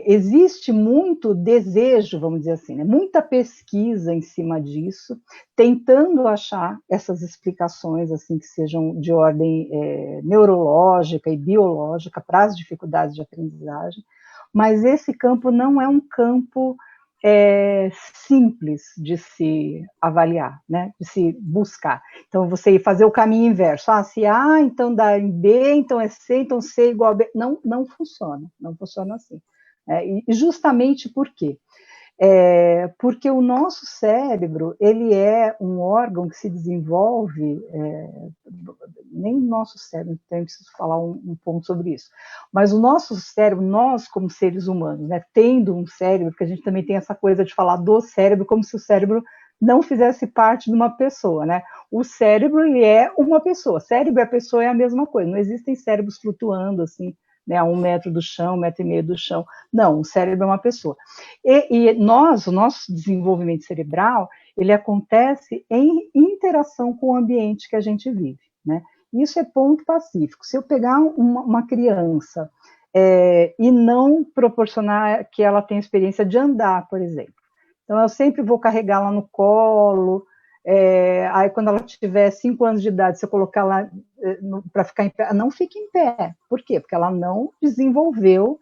Speaker 4: Existe muito desejo, vamos dizer assim, né? Muita pesquisa em cima disso, tentando achar essas explicações assim que sejam de ordem neurológica e biológica para as dificuldades de aprendizagem, mas esse campo não é um campo simples de se avaliar, né? De se buscar. Então, você ir fazer o caminho inverso. Se A, então dá em B, então é C, então C igual a B. Não funciona, não funciona assim. E justamente por quê? Porque o nosso cérebro, ele é um órgão que se desenvolve, nem o nosso cérebro, então eu preciso falar um ponto sobre isso, mas o nosso cérebro, nós como seres humanos, né, tendo um cérebro, porque a gente também tem essa coisa de falar do cérebro como se o cérebro não fizesse parte de uma pessoa, né? O cérebro, ele é uma pessoa, cérebro e a pessoa é a mesma coisa, não existem cérebros flutuando assim, né, a 1 metro do chão, 1,5 metro do chão. Não, o cérebro é uma pessoa. E o nosso desenvolvimento cerebral, ele acontece em interação com o ambiente que a gente vive, né? Isso é ponto pacífico. Se eu pegar uma criança e não proporcionar que ela tenha experiência de andar, por exemplo, então eu sempre vou carregá-la no colo, aí quando ela tiver 5 anos de idade, se eu colocar lá para ficar em pé, não fique em pé. Por quê? Porque ela não desenvolveu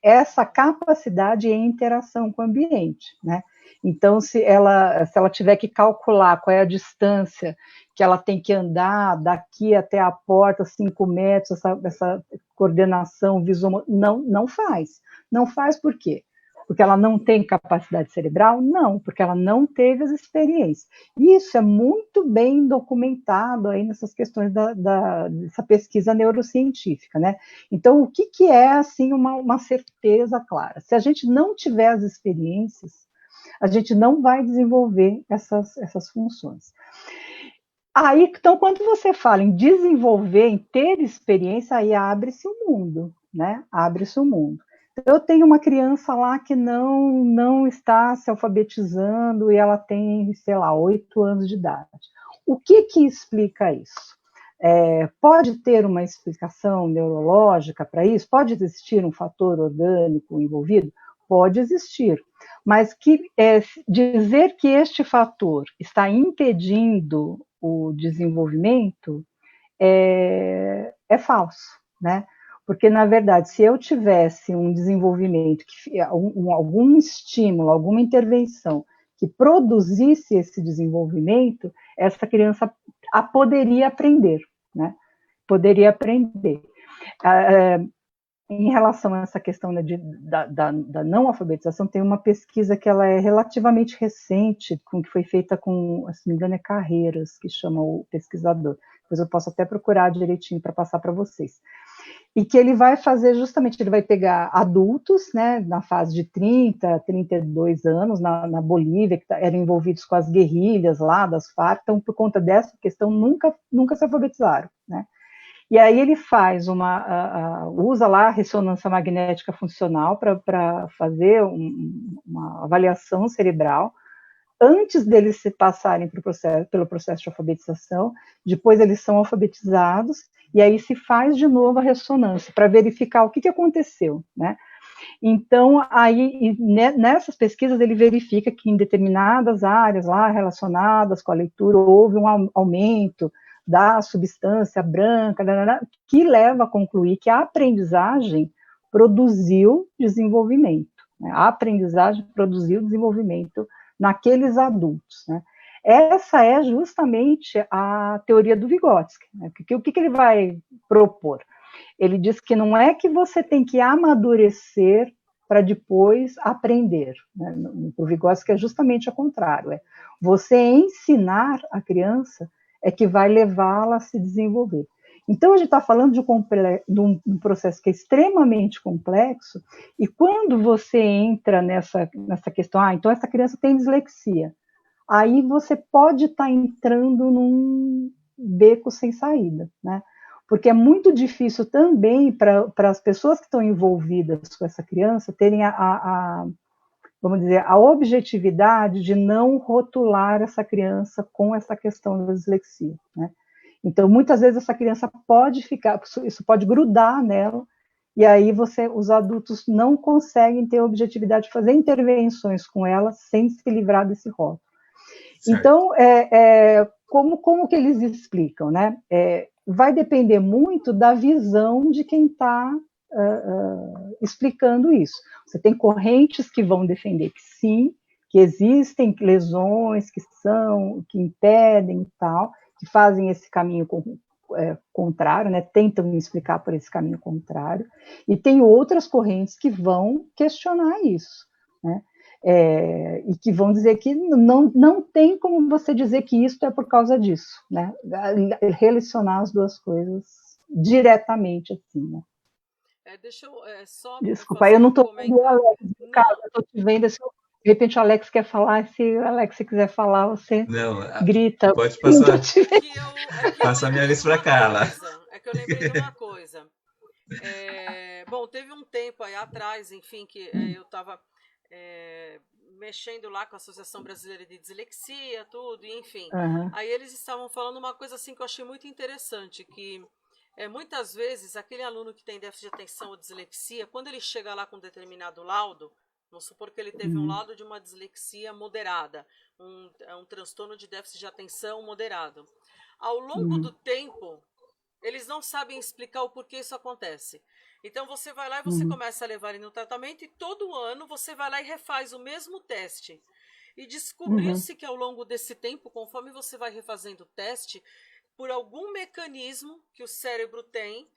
Speaker 4: essa capacidade em interação com o ambiente, né? Então, se ela tiver que calcular qual é a distância que ela tem que andar daqui até a porta, 5 metros, essa coordenação visual, não faz. Não faz por quê? Porque ela não tem capacidade cerebral? Não, porque ela não teve as experiências. Isso é muito bem documentado aí nessas questões dessa pesquisa neurocientífica, né? Então, o que é, assim, uma certeza clara? Se a gente não tiver as experiências, a gente não vai desenvolver essas funções. Aí, então, quando você fala em desenvolver, em ter experiência, aí abre-se o mundo, né? Abre-se o mundo. Eu tenho uma criança lá que não está se alfabetizando e ela tem, sei lá, 8 anos de idade. O que explica isso? Pode ter uma explicação neurológica para isso? Pode existir um fator orgânico envolvido? Pode existir. Mas dizer que este fator está impedindo o desenvolvimento é falso, né? Porque, na verdade, se eu tivesse um desenvolvimento, algum estímulo, alguma intervenção que produzisse esse desenvolvimento, essa criança poderia aprender, né? Poderia aprender. Em relação a essa questão da não alfabetização, tem uma pesquisa que ela é relativamente recente, que foi feita com, se não me engano, é Carreiras, que chama o pesquisador. Depois eu posso até procurar direitinho para passar para vocês. E que ele vai fazer justamente, ele vai pegar adultos, né, na fase de 30, 32 anos, na Bolívia, que eram envolvidos com as guerrilhas lá das Farc, então, por conta dessa questão, nunca se alfabetizaram, né? E aí ele faz usa lá a ressonância magnética funcional para fazer uma avaliação cerebral, antes deles se passarem pelo processo de alfabetização, depois eles são alfabetizados, e aí se faz de novo a ressonância, para verificar o que aconteceu, né? Então, aí, nessas pesquisas, ele verifica que em determinadas áreas lá relacionadas com a leitura, houve um aumento da substância branca, que leva a concluir que a aprendizagem produziu desenvolvimento, né? A aprendizagem produziu desenvolvimento naqueles adultos, né? Essa é justamente a teoria do Vygotsky, né? O que ele vai propor? Ele diz que não é que você tem que amadurecer para depois aprender, né? Para o Vygotsky é justamente o contrário, é você ensinar a criança é que vai levá-la a se desenvolver. Então, a gente está falando de um processo que é extremamente complexo, e quando você entra nessa questão, então essa criança tem dislexia, aí você pode estar entrando num beco sem saída, né? Porque é muito difícil também para as pessoas que estão envolvidas com essa criança terem vamos dizer, a objetividade de não rotular essa criança com essa questão da dislexia, né? Então, muitas vezes essa criança pode ficar, isso pode grudar nela, e aí os adultos não conseguem ter a objetividade de fazer intervenções com ela sem se livrar desse rótulo. Certo. Então, como que eles explicam, né? Vai depender muito da visão de quem está explicando isso. Você tem correntes que vão defender que sim, que existem lesões que impedem e tal, que fazem esse caminho contrário, né? Tentam explicar por esse caminho contrário, e tem outras correntes que vão questionar isso, né? E que vão dizer que não tem como você dizer que isso é por causa disso, né? Relacionar as duas coisas diretamente assim, né?
Speaker 2: Deixa eu só...
Speaker 4: Desculpa, eu não estou vendo o Alex, no caso, eu estou te vendo, se de repente o Alex quer falar, se o Alex quiser falar, você grita.
Speaker 3: Pode passar. Passa a minha vez para cá, lá.
Speaker 2: É que eu lembrei de uma coisa. Bom, teve um tempo aí atrás, enfim, que eu estava mexendo lá com a Associação Brasileira de Dislexia, tudo, e enfim. Aí eles estavam falando uma coisa assim que eu achei muito interessante, que muitas vezes aquele aluno que tem déficit de atenção ou dislexia, quando ele chega lá com um determinado laudo, vamos supor que ele teve um laudo de uma dislexia moderada, um transtorno de déficit de atenção moderado. Ao longo do tempo, eles não sabem explicar o porquê isso acontece. Então, você vai lá e você começa a levar ele no tratamento, e todo ano você vai lá e refaz o mesmo teste. E descobriu-se que ao longo desse tempo, conforme você vai refazendo o teste, por algum mecanismo que o cérebro tem,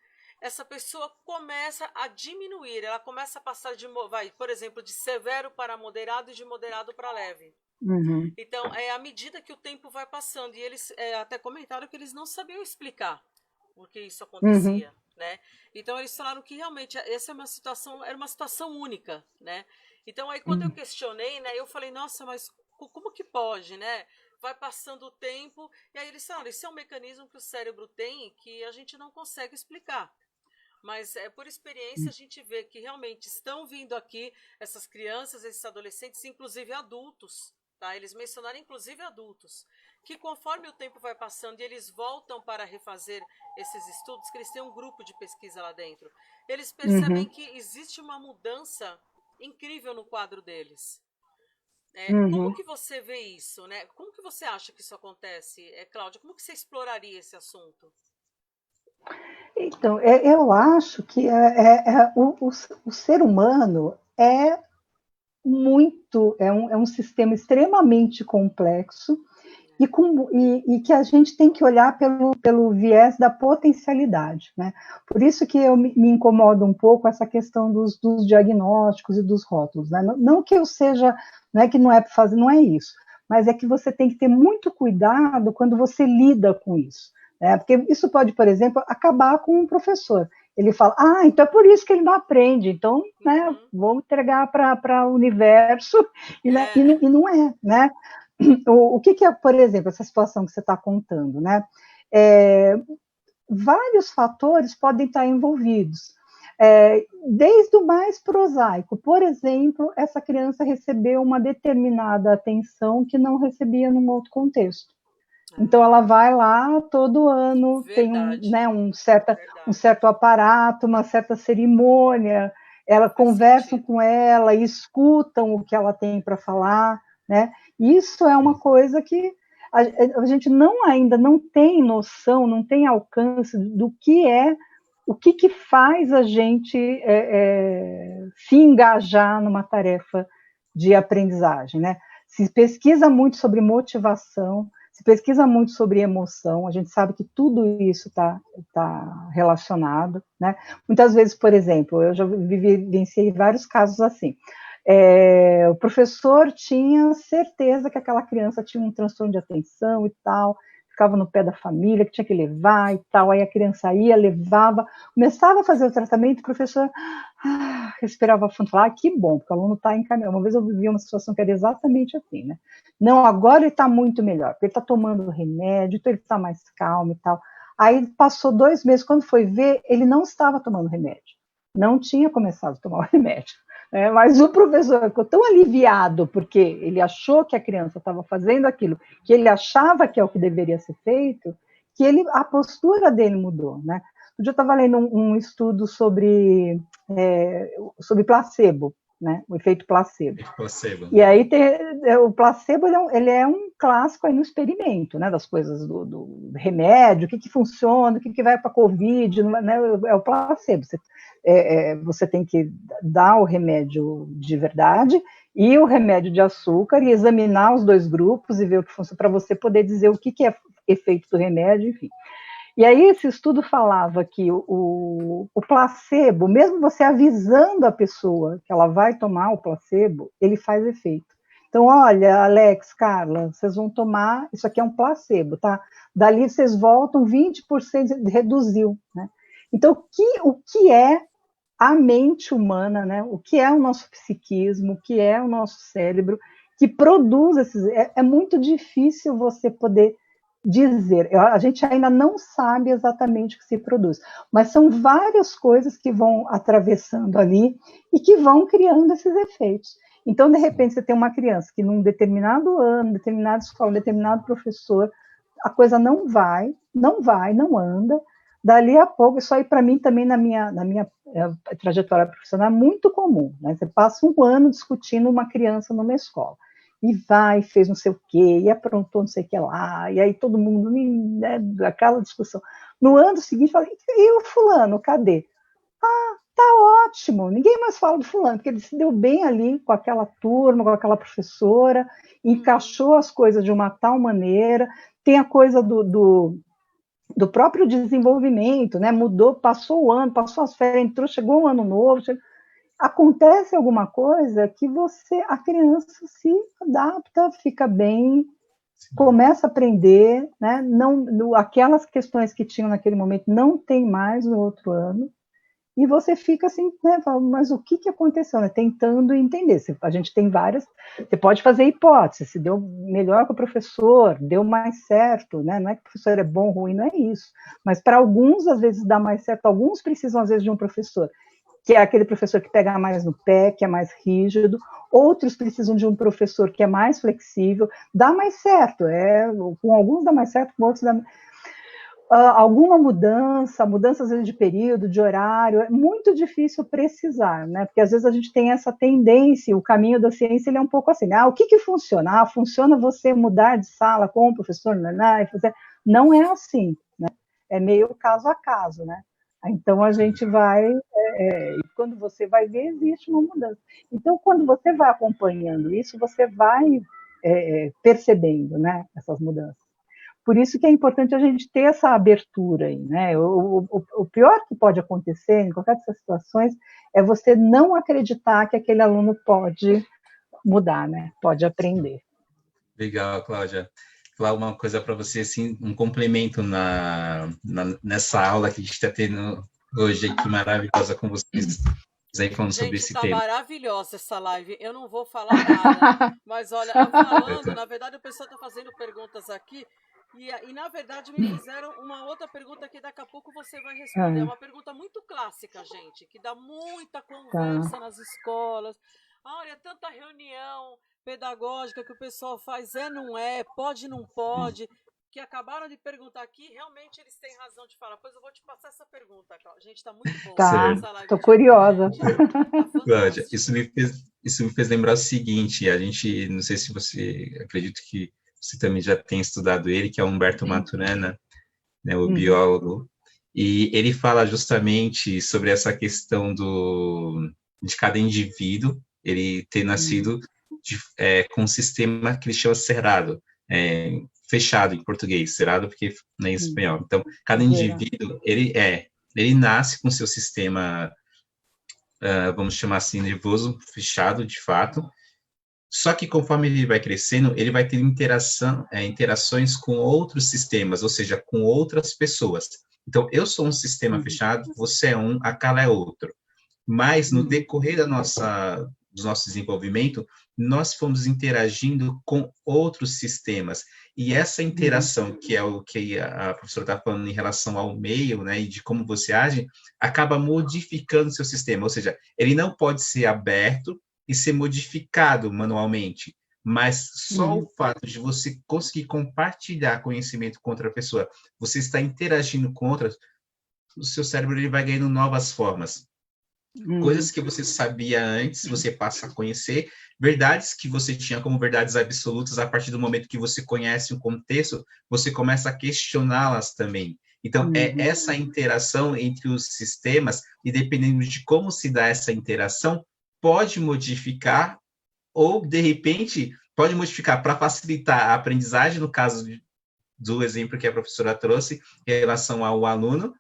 Speaker 2: essa pessoa começa a diminuir, ela começa a passar por exemplo, de severo para moderado e de moderado para leve. Então, à medida que o tempo vai passando, e eles até comentaram que eles não sabiam explicar por que isso acontecia, né? Então, eles falaram que realmente essa era uma situação única, né? Então, aí quando eu questionei, né, eu falei, nossa, mas como que pode, né? Vai passando o tempo, e aí eles falaram, isso é um mecanismo que o cérebro tem que a gente não consegue explicar. Mas por experiência a gente vê que realmente estão vindo aqui essas crianças, esses adolescentes, inclusive adultos, tá? Eles mencionaram inclusive adultos, que conforme o tempo vai passando e eles voltam para refazer esses estudos, que eles têm um grupo de pesquisa lá dentro, eles percebem que existe uma mudança incrível no quadro deles. Como que você vê isso, né? Como que você acha que isso acontece, Cláudia? Como que você exploraria esse assunto?
Speaker 4: Então, eu acho que o ser humano é um sistema extremamente complexo e que a gente tem que olhar pelo viés da potencialidade, né? Por isso que eu me incomodo um pouco essa questão dos diagnósticos e dos rótulos, né? Não que eu seja, não é que não é para fazer, não é isso, mas é que você tem que ter muito cuidado quando você lida com isso. Porque isso pode, por exemplo, acabar com um professor. Ele fala, então é por isso que ele não aprende, então, né, vou entregar para o universo, e não é, né? O que é, por exemplo, essa situação que você está contando, né? Vários fatores podem estar envolvidos, desde o mais prosaico. Por exemplo, essa criança recebeu uma determinada atenção que não recebia num outro contexto. Então, ela vai lá todo ano, verdade, tem um certo aparato, uma certa cerimônia, ela conversam com ela, escutam o que ela tem para falar, né? Isso é uma coisa que a gente ainda não tem noção, não tem alcance do que o que faz a gente se engajar numa tarefa de aprendizagem, né? Se pesquisa muito sobre motivação, se pesquisa muito sobre emoção, a gente sabe que tudo isso está relacionado, né? Muitas vezes, por exemplo, eu já vivenciei vários casos assim. O professor tinha certeza que aquela criança tinha um transtorno de atenção e tal, ficava no pé da família, que tinha que levar e tal, aí a criança ia, levava, começava a fazer o tratamento, o professor respirava fundo, falava, que bom, porque o aluno está encaminhado. Uma vez eu vivi uma situação que era exatamente assim, né? Não, agora ele está muito melhor, porque ele está tomando remédio, então ele está mais calmo e tal. Aí passou 2 meses, quando foi ver, ele não estava tomando remédio, não tinha começado a tomar o remédio. Mas o professor ficou tão aliviado, porque ele achou que a criança estava fazendo aquilo, que ele achava que é o que deveria ser feito, que a postura dele mudou, né? Um dia eu estava lendo um estudo sobre placebo, né? O efeito placebo. E aí o placebo ele é um clássico aí no experimento, né? Das coisas do remédio, o que funciona, o que vai para a Covid, né? É o placebo. Você tem que dar o remédio de verdade e o remédio de açúcar e examinar os 2 grupos e ver o que funciona para você poder dizer o que é efeito do remédio, enfim. E aí esse estudo falava que o placebo, mesmo você avisando a pessoa que ela vai tomar o placebo, ele faz efeito. Então, olha, Alex, Carla, vocês vão tomar, isso aqui é um placebo, tá? Dali vocês voltam 20%, reduziu, né? Então, o que é a mente humana, né? O que é o nosso psiquismo, o que é o nosso cérebro, que produz esses... É muito difícil você poder dizer, a gente ainda não sabe exatamente o que se produz, mas são várias coisas que vão atravessando ali e que vão criando esses efeitos. Então, de repente, você tem uma criança que num determinado ano, determinada escola, determinado professor, a coisa não anda, dali a pouco, isso aí para mim também na minha trajetória profissional é muito comum, né? Você passa 1 ano discutindo uma criança numa escola, e vai, fez não sei o quê, e aprontou não sei o que lá, e aí todo mundo, né, aquela discussão. No ano seguinte, fala, e o fulano, cadê? Tá ótimo, ninguém mais fala do fulano, porque ele se deu bem ali com aquela turma, com aquela professora, encaixou as coisas de uma tal maneira, tem a coisa do próprio desenvolvimento, né? Mudou, passou o ano, passou as férias, entrou, chegou um ano novo, acontece alguma coisa que a criança se adapta, fica bem, começa a aprender, né? Aquelas questões que tinham naquele momento não tem mais no outro ano, e você fica assim, né? Mas o que aconteceu? Né? Tentando entender. A gente tem várias, você pode fazer hipótese, se deu melhor com o professor, deu mais certo, né? Não é que o professor é bom ou ruim, não é isso. Mas para alguns, às vezes, dá mais certo, alguns precisam, às vezes, de um professor que é aquele professor que pega mais no pé, que é mais rígido, outros precisam de um professor que é mais flexível, dá mais certo, com alguns dá mais certo, com outros dá... alguma mudança às vezes de período, de horário, é muito difícil precisar, né? Porque às vezes a gente tem essa tendência, o caminho da ciência ele é um pouco assim, o que funciona? Funciona você mudar de sala com o professor, não é assim, né? É meio caso a caso, né? Então, a gente vai, quando você vai ver, existe uma mudança. Então, quando você vai acompanhando isso, você vai percebendo, né, essas mudanças. Por isso que é importante a gente ter essa abertura aí, né? O pior que pode acontecer em qualquer dessas situações é você não acreditar que aquele aluno pode mudar, né? Pode aprender.
Speaker 3: Legal, Cláudia. Falar uma coisa para você, assim, um complemento nessa aula que a gente está tendo hoje aqui, maravilhosa com vocês, aí falando sobre esse tema.
Speaker 2: Gente, tá maravilhosa essa live, eu não vou falar nada, mas olha, falando, na verdade o pessoal está fazendo perguntas aqui, e na verdade me fizeram uma outra pergunta que daqui a pouco você vai responder, é uma pergunta muito clássica, gente, que dá muita conversa nas escolas. Olha, tanta reunião pedagógica que o pessoal faz, não é, pode, não pode, que acabaram de perguntar aqui, realmente eles têm razão de falar. Pois eu vou te passar essa pergunta, Cláudia. Gente, tá muito bom.
Speaker 4: Tá, tô curiosa.
Speaker 3: Cláudia, isso me fez lembrar o seguinte, não sei se você, acredito que você também já tem estudado ele, que é o Humberto Maturana, né, o biólogo, e ele fala justamente sobre essa questão de cada indivíduo, ele ter nascido com um sistema que ele chama cerrado, fechado em português, cerrado porque não é em espanhol. Então, cada indivíduo, ele nasce com seu sistema, vamos chamar assim, nervoso, fechado, de fato, só que conforme ele vai crescendo, ele vai ter interações com outros sistemas, ou seja, com outras pessoas. Então, eu sou um sistema fechado, você é um, a Carla é outro. Mas, no decorrer do nosso desenvolvimento, nós fomos interagindo com outros sistemas. E essa interação, que é o que a professora está falando em relação ao meio, né, e de como você age, acaba modificando o seu sistema. Ou seja, ele não pode ser aberto e ser modificado manualmente, mas só o fato de você conseguir compartilhar conhecimento com outra pessoa, você está interagindo com outras, o seu cérebro ele vai ganhando novas formas. Coisas que você sabia antes, você passa a conhecer, verdades que você tinha como verdades absolutas, a partir do momento que você conhece o contexto, você começa a questioná-las também. Então, é essa interação entre os sistemas, e dependendo de como se dá essa interação, pode modificar, ou, de repente, pode modificar para facilitar a aprendizagem, no caso do exemplo que a professora trouxe, em relação ao aluno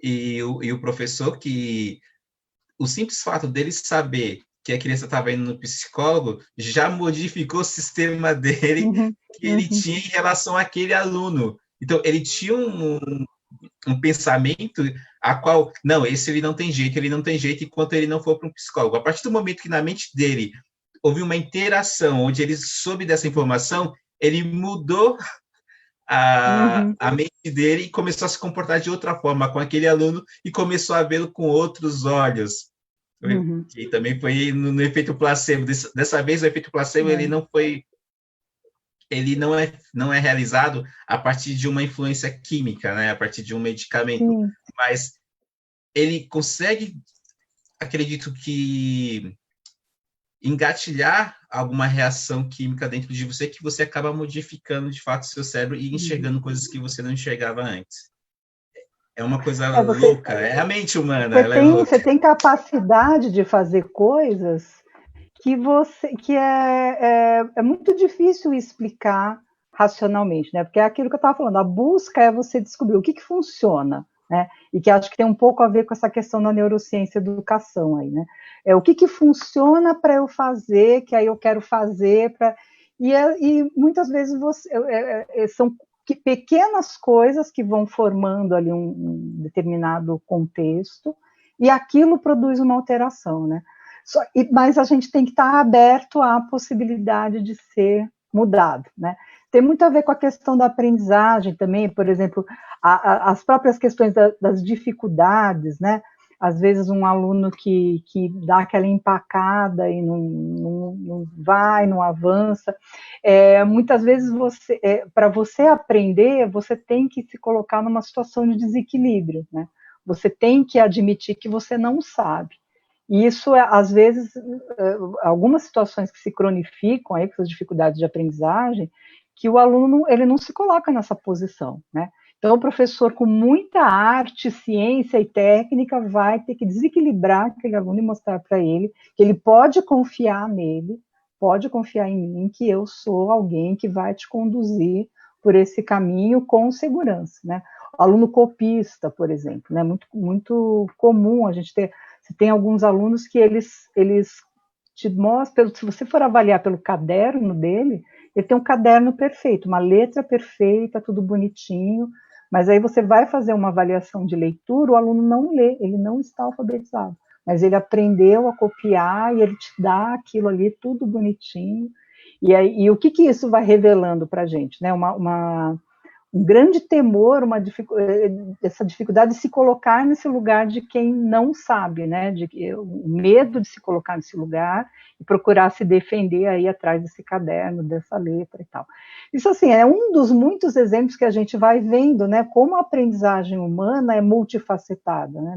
Speaker 3: e o professor, que o simples fato dele saber que a criança estava indo no psicólogo já modificou o sistema dele que ele tinha em relação àquele aluno. Então, ele tinha um pensamento a qual, não, esse ele não tem jeito enquanto ele não for para um psicólogo. A partir do momento que na mente dele houve uma interação onde ele soube dessa informação, ele mudou a mente dele e começou a se comportar de outra forma com aquele aluno e começou a vê-lo com outros olhos. Que também foi no efeito placebo. Dessa vez, o efeito placebo ele não é realizado a partir de uma influência química, né? A partir de um medicamento, mas ele consegue, acredito que, engatilhar alguma reação química dentro de você que você acaba modificando, de fato, o seu cérebro e enxergando coisas que você não enxergava antes. É uma coisa louca, é a mente humana.
Speaker 4: Você tem capacidade de fazer coisas que é muito difícil explicar racionalmente, né? Porque é aquilo que eu estava falando, a busca é você descobrir o que funciona, né? E que acho que tem um pouco a ver com essa questão da neurociência e educação aí, né? O que funciona para eu fazer, que aí eu quero fazer, e muitas vezes são pequenas coisas que vão formando ali um determinado contexto, e aquilo produz uma alteração, né? Mas a gente tem que estar aberto à possibilidade de ser mudado, né? Tem muito a ver com a questão da aprendizagem também, por exemplo, as próprias questões das dificuldades, né? Às vezes um aluno que dá aquela empacada e não vai, não avança. Muitas vezes, para você aprender, você tem que se colocar numa situação de desequilíbrio, né? Você tem que admitir que você não sabe. E isso, às vezes, algumas situações que se cronificam aí com essas dificuldades de aprendizagem, que o aluno ele não se coloca nessa posição, né? Então, o professor, com muita arte, ciência e técnica, vai ter que desequilibrar aquele aluno e mostrar para ele que ele pode confiar nele, pode confiar em mim, que eu sou alguém que vai te conduzir por esse caminho com segurança, né? O aluno copista, por exemplo, né? Muito, muito comum a gente ter. Você tem alguns alunos que eles te mostram, se você for avaliar pelo caderno dele, ele tem um caderno perfeito, uma letra perfeita, tudo bonitinho, mas aí você vai fazer uma avaliação de leitura, o aluno não lê, ele não está alfabetizado, mas ele aprendeu a copiar e ele te dá aquilo ali tudo bonitinho. E o que isso vai revelando para a gente, né? Um grande temor, essa dificuldade de se colocar nesse lugar de quem não sabe, né? O medo de se colocar nesse lugar e procurar se defender aí atrás desse caderno, dessa letra e tal. Isso, assim, é um dos muitos exemplos que a gente vai vendo, né? Como a aprendizagem humana é multifacetada, né?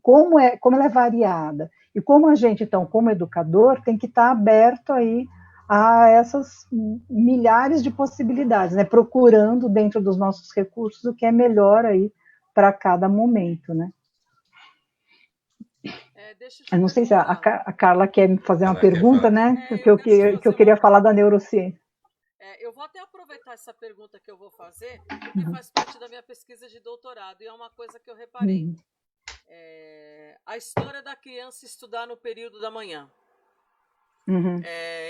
Speaker 4: Como ela é variada. E como a gente, então, como educador, tem que estar aberto aí a essas milhares de possibilidades, né? Procurando dentro dos nossos recursos o que é melhor aí para cada momento, né?
Speaker 2: deixa eu te
Speaker 4: Eu não sei se
Speaker 2: perguntar.
Speaker 4: a Carla quer me fazer uma
Speaker 3: Ela quer
Speaker 4: pergunta,
Speaker 3: falar.
Speaker 4: né?
Speaker 2: Eu quero te
Speaker 4: Que eu
Speaker 2: fazer
Speaker 4: queria
Speaker 2: uma
Speaker 4: falar da
Speaker 2: pergunta.
Speaker 4: neurociência.
Speaker 2: Eu vou até aproveitar essa pergunta que eu vou fazer, porque
Speaker 4: Uhum,
Speaker 2: faz parte da minha pesquisa de doutorado, e é uma coisa que eu reparei.
Speaker 4: uhum,
Speaker 2: A história da criança estudar no período da manhã.
Speaker 4: uhum,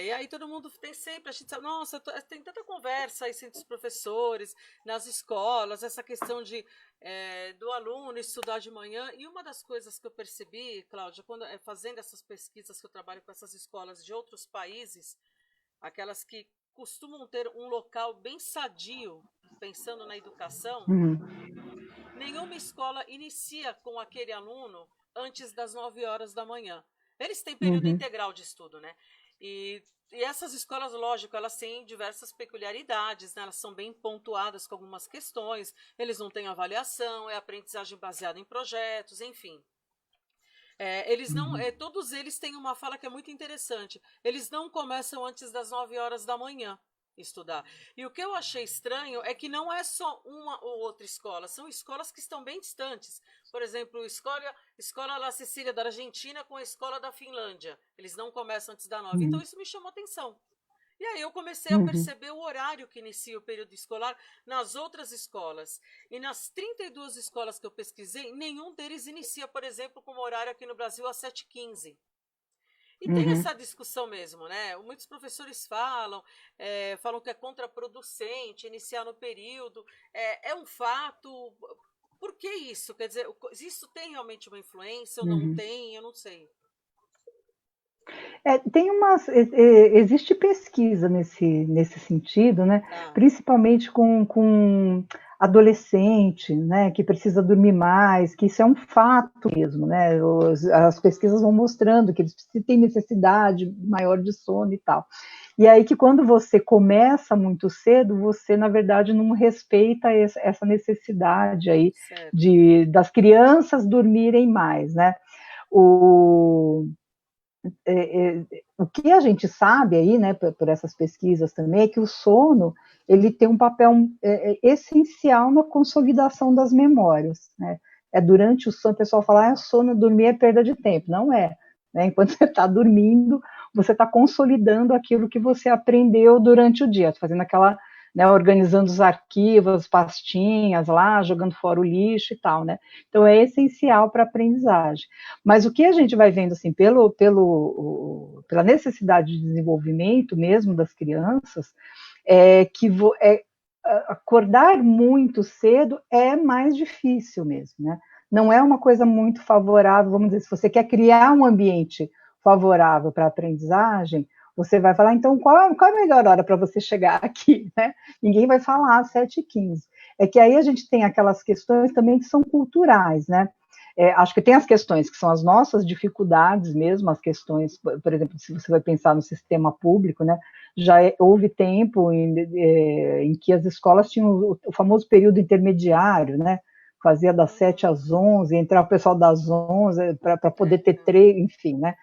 Speaker 2: E aí todo mundo tem sempre, a gente sabe, nossa, tem tanta conversa aí entre os professores, nas escolas, essa questão do aluno estudar de manhã. E uma das coisas que eu percebi, Cláudia, quando fazendo essas pesquisas que eu trabalho com essas escolas de outros países, aquelas que costumam ter um local bem sadio, pensando na educação,
Speaker 4: uhum,
Speaker 2: nenhuma escola inicia com aquele aluno antes das 9 horas da manhã. Eles têm período
Speaker 4: uhum,
Speaker 2: integral de estudo, né? E essas escolas, lógico, elas têm diversas peculiaridades, né? Elas são bem pontuadas com algumas questões, eles não têm avaliação, é aprendizagem baseada em projetos, enfim. Eles não,
Speaker 4: uhum,
Speaker 2: todos eles têm uma fala que é muito interessante. Eles não começam antes das 9 horas da manhã estudar. E o que eu achei estranho é que não é só uma ou outra escola, são escolas que estão bem distantes. Por exemplo, escola La Cecília da Argentina com a escola da Finlândia. Eles não começam antes da 9. Então
Speaker 4: uhum,
Speaker 2: isso me chamou atenção. E aí eu comecei a
Speaker 4: uhum.
Speaker 2: perceber o horário que inicia o período escolar nas outras escolas. E nas 32 escolas que eu pesquisei, nenhum deles inicia, por exemplo, com horário aqui no Brasil às 7h15. E tem
Speaker 4: Uhum.
Speaker 2: essa discussão mesmo, né? Muitos professores falam que é contraproducente iniciar no período. É um fato. Por que isso? Quer dizer, isso tem realmente uma influência ou não
Speaker 4: Uhum.
Speaker 2: tem? Eu não sei.
Speaker 4: Existe pesquisa nesse sentido, né?
Speaker 2: Tá.
Speaker 4: Principalmente com adolescente, né? Que precisa dormir mais, que isso é um fato mesmo, né? As pesquisas vão mostrando que eles têm necessidade maior de sono e tal. E aí que quando você começa muito cedo, você, na verdade, não respeita essa necessidade aí
Speaker 2: Certo.
Speaker 4: das crianças dormirem mais, né? O, o que a gente sabe aí, né, por essas pesquisas também, é que o sono ele tem um papel essencial na consolidação das memórias, né? É durante o sono, o pessoal fala, sono, dormir é perda de tempo. Não é, né? Enquanto você está dormindo, você está consolidando aquilo que você aprendeu durante o dia, fazendo aquela, né, organizando os arquivos, as pastinhas lá, jogando fora o lixo e tal, né? Então é essencial para a aprendizagem. Mas o que a gente vai vendo, assim, pela necessidade de desenvolvimento mesmo das crianças, é que acordar muito cedo é mais difícil mesmo, né? Não é uma coisa muito favorável, vamos dizer, se você quer criar um ambiente favorável para a aprendizagem, você vai falar, então, qual é a melhor hora para você chegar aqui, né? Ninguém vai falar às 7h15. É que aí a gente tem aquelas questões também que são culturais, né? Acho que tem as questões que são as nossas dificuldades mesmo, as questões, por exemplo, se você vai pensar no sistema público, né, houve tempo em que as escolas tinham o famoso período intermediário, né, fazia das 7 às 11, entrar o pessoal das 11 para poder ter treino, enfim, né,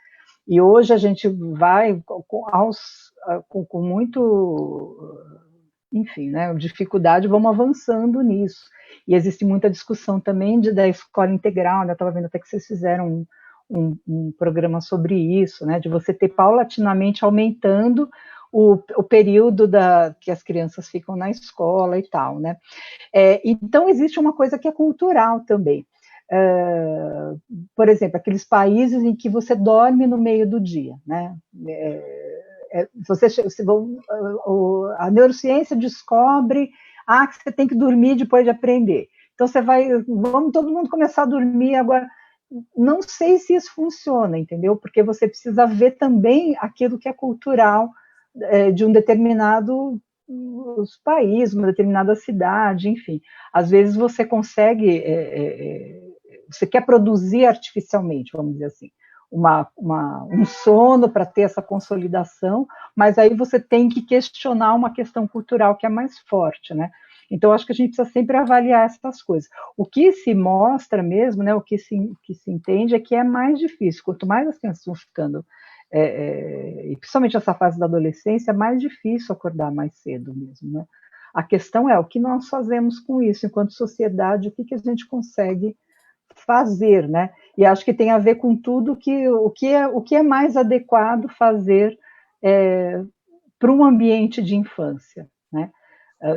Speaker 4: e hoje a gente vai com muito, enfim, né, dificuldade, vamos avançando nisso. E existe muita discussão também da escola integral, né? Eu estava vendo até que vocês fizeram um programa sobre isso, né? De você ter paulatinamente aumentando o período que as crianças ficam na escola e tal, né? Então, existe uma coisa que é cultural também. Por exemplo, aqueles países em que você dorme no meio do dia, né? A neurociência descobre que você tem que dormir depois de aprender. Então vamos todo mundo começar a dormir agora. Não sei se isso funciona, entendeu? Porque você precisa ver também aquilo que é cultural de um determinado país, uma determinada cidade, enfim. Às vezes você consegue, você quer produzir artificialmente, vamos dizer assim, um sono para ter essa consolidação, mas aí você tem que questionar uma questão cultural que é mais forte, né? Então, acho que a gente precisa sempre avaliar essas coisas. O que se mostra mesmo, né, o que se entende é que é mais difícil. Quanto mais as crianças estão ficando, e principalmente essa fase da adolescência, é mais difícil acordar mais cedo mesmo, né? A questão é o que nós fazemos com isso, enquanto sociedade, o que a gente consegue fazer, né? E acho que tem a ver com tudo o que é mais adequado fazer para um ambiente de infância, né?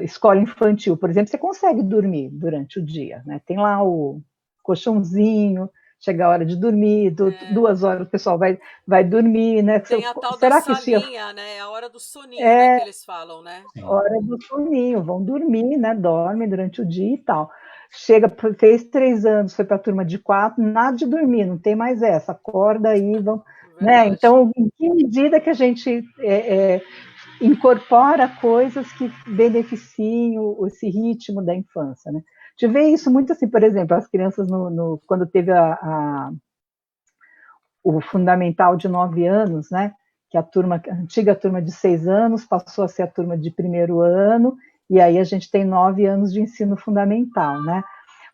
Speaker 4: Escola infantil, por exemplo, você consegue dormir durante o dia, né? Tem lá o colchãozinho, chega a hora de dormir, 2 horas o pessoal vai dormir, né?
Speaker 2: Tem a tal da
Speaker 4: Será que isso ia...
Speaker 2: salinha, né? A hora do soninho, né? Que eles falam, né?
Speaker 4: Hora do soninho, vão dormir, né? Dormem durante o dia e tal. Chega, fez 3 anos, foi para a turma de 4, nada de dormir, não tem mais essa, acorda aí, vão, né? Então, em que medida que a gente incorpora coisas que beneficiem esse ritmo da infância, né? A gente vê isso muito assim, por exemplo, as crianças quando teve o fundamental de 9 anos, né? Que a antiga turma de 6 anos passou a ser a turma de 1º ano, e aí a gente tem 9 anos de ensino fundamental, né?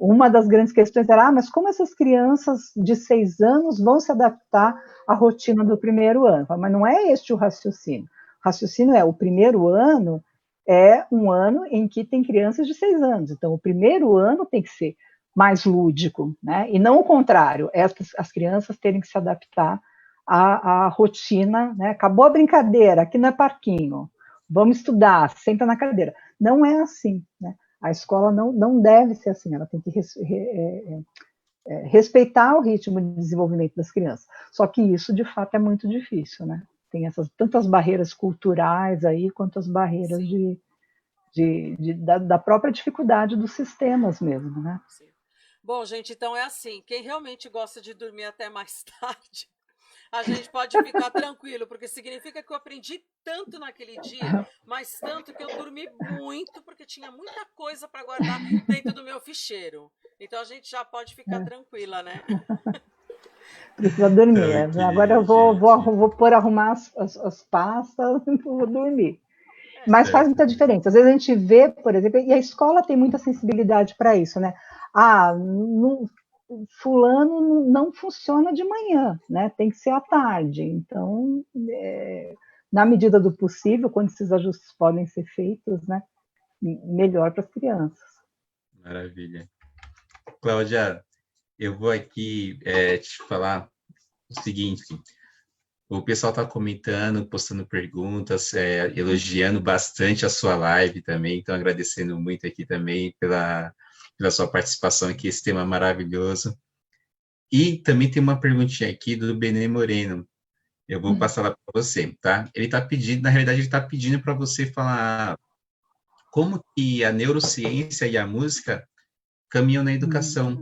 Speaker 4: Uma das grandes questões era, mas como essas crianças de 6 anos vão se adaptar à rotina do 1º ano? Mas não é este o raciocínio. O raciocínio o 1º ano é um ano em que tem crianças de 6 anos, então o 1º ano tem que ser mais lúdico, né? E não o contrário, as crianças terem que se adaptar à rotina, né? Acabou a brincadeira, aqui não é parquinho, vamos estudar, senta na cadeira. Não é assim, né? A escola não deve ser assim, ela tem que respeitar o ritmo de desenvolvimento das crianças. Só que isso, de fato, é muito difícil, né? Tem tantas barreiras culturais aí, quanto as barreiras da própria dificuldade dos sistemas mesmo, né?
Speaker 2: Sim. Bom, gente, então é assim, quem realmente gosta de dormir até mais tarde, a gente pode ficar tranquilo, porque significa que eu aprendi tanto naquele dia, mas tanto que eu dormi muito, porque tinha muita coisa para guardar dentro do meu ficheiro. Então a gente já pode ficar tranquila, né?
Speaker 4: Precisa dormir. Agora eu vou arrumar as pastas e vou dormir. Mas faz muita diferença. Às vezes a gente vê, por exemplo, e a escola tem muita sensibilidade para isso, né? Fulano não funciona de manhã, né? Tem que ser à tarde. Então, na medida do possível, quando esses ajustes podem ser feitos, né? Melhor para as crianças.
Speaker 3: Maravilha. Cláudia, eu vou aqui te falar o seguinte. O pessoal está comentando, postando perguntas, elogiando bastante a sua live também, então agradecendo muito aqui também pela sua participação aqui, esse tema maravilhoso. E também tem uma perguntinha aqui do Benê Moreno, eu vou passar lá para você, tá? Ele está pedindo, na realidade, ele está pedindo para você falar como que a neurociência e a música caminham na educação.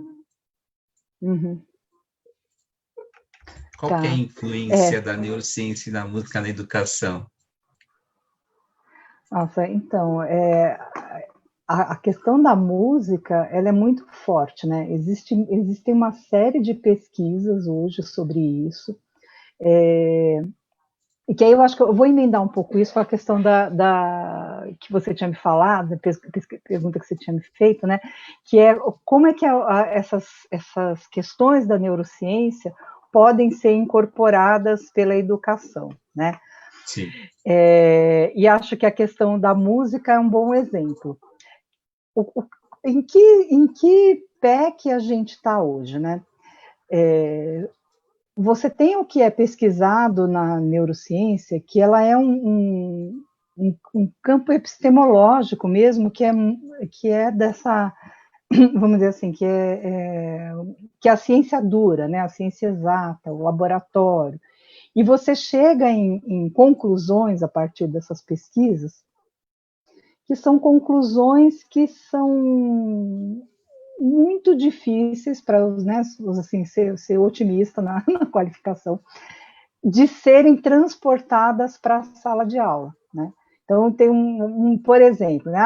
Speaker 3: Qual que é a influência da neurociência e da música na educação?
Speaker 4: Nossa, então, a questão da música, ela é muito forte, né? Existem uma série de pesquisas hoje sobre isso, e que aí eu acho que eu vou emendar um pouco isso com a questão que você tinha me falado, a pergunta que você tinha me feito, né? Que é como é que essas questões da neurociência podem ser incorporadas pela educação, né?
Speaker 3: Sim.
Speaker 4: E acho que a questão da música é um bom exemplo. Em que pé que a gente está hoje, né? Você tem o que é pesquisado na neurociência, que ela é um campo epistemológico mesmo, que é dessa, vamos dizer assim, que é a ciência dura, né? A ciência exata, o laboratório. E você chega em conclusões a partir dessas pesquisas, que são conclusões que são muito difíceis para assim, ser otimista na qualificação, de serem transportadas para a sala de aula, né? Então, tem por exemplo, né?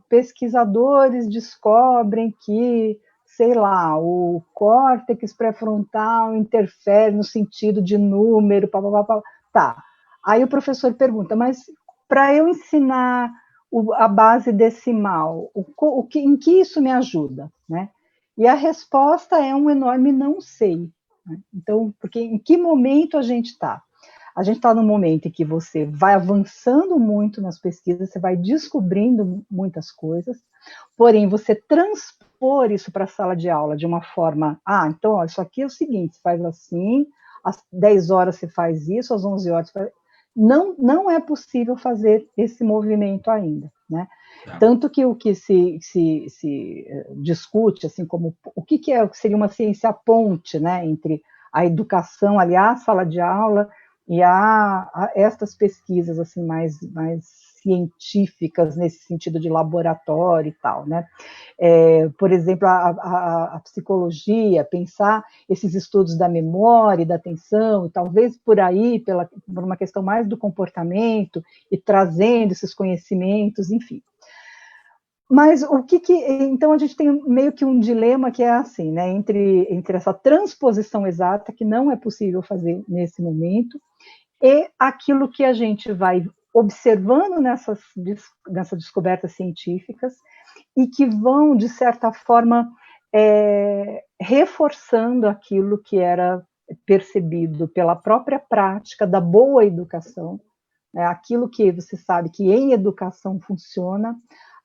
Speaker 4: Pesquisadores descobrem que, sei lá, o córtex pré-frontal interfere no sentido de número, tá. Aí o professor pergunta, mas para eu ensinar a base decimal, em que isso me ajuda, né? E a resposta é um enorme não sei, né? Então, porque em que momento a gente está? A gente está num momento em que você vai avançando muito nas pesquisas, você vai descobrindo muitas coisas, porém você transpor transpor isso para a sala de aula de uma forma, então, ó, isso aqui é o seguinte, você faz assim, às 10 horas você faz isso, às 11 horas você faz... Não é possível fazer esse movimento ainda, né? Tanto que o que se discute, assim, como o que seria uma ciência ponte, né, entre a educação, ali, a sala de aula e estas pesquisas assim mais científicas nesse sentido de laboratório e tal, né? Por exemplo, a psicologia, pensar esses estudos da memória e da atenção, e talvez por aí, por uma questão mais do comportamento, e trazendo esses conhecimentos, enfim. Mas então a gente tem meio que um dilema que é assim, né, entre essa transposição exata, que não é possível fazer nesse momento, e aquilo que a gente vai observando nessas descobertas científicas, e que vão, de certa forma, reforçando aquilo que era percebido pela própria prática da boa educação, né, aquilo que você sabe que em educação funciona,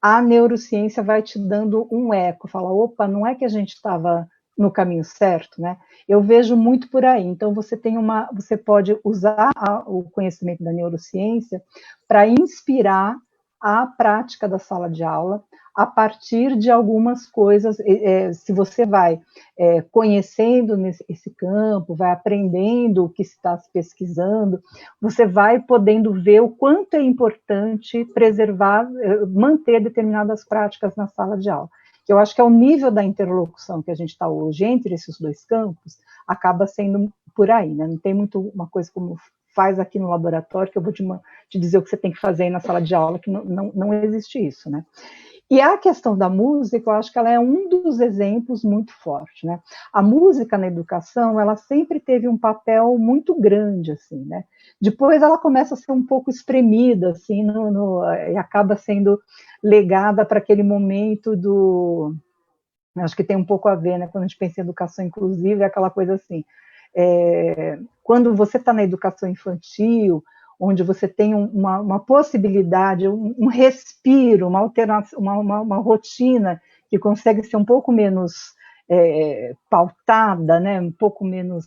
Speaker 4: a neurociência vai te dando um eco, fala, opa, não é que a gente estava no caminho certo, né? Eu vejo muito por aí. Então, você pode usar o conhecimento da neurociência para inspirar a prática da sala de aula a partir de algumas coisas. Se você vai conhecendo esse campo, vai aprendendo o que está se pesquisando, você vai podendo ver o quanto é importante preservar, manter determinadas práticas na sala de aula. Que eu acho que é o nível da interlocução que a gente está hoje entre esses dois campos, acaba sendo por aí, né? Não tem muito uma coisa como faz aqui no laboratório, que eu vou te dizer o que você tem que fazer aí na sala de aula, que não existe isso, né? E a questão da música, eu acho que ela é um dos exemplos muito fortes, né? A música na educação, ela sempre teve um papel muito grande, assim, né? Depois ela começa a ser um pouco espremida, assim, e acaba sendo legada para aquele momento acho que tem um pouco a ver, né? Quando a gente pensa em educação inclusiva, é aquela coisa assim, quando você está na educação infantil, onde você tem uma possibilidade, um respiro, uma alternação, uma rotina que consegue ser um pouco menos pautada, né? Um pouco menos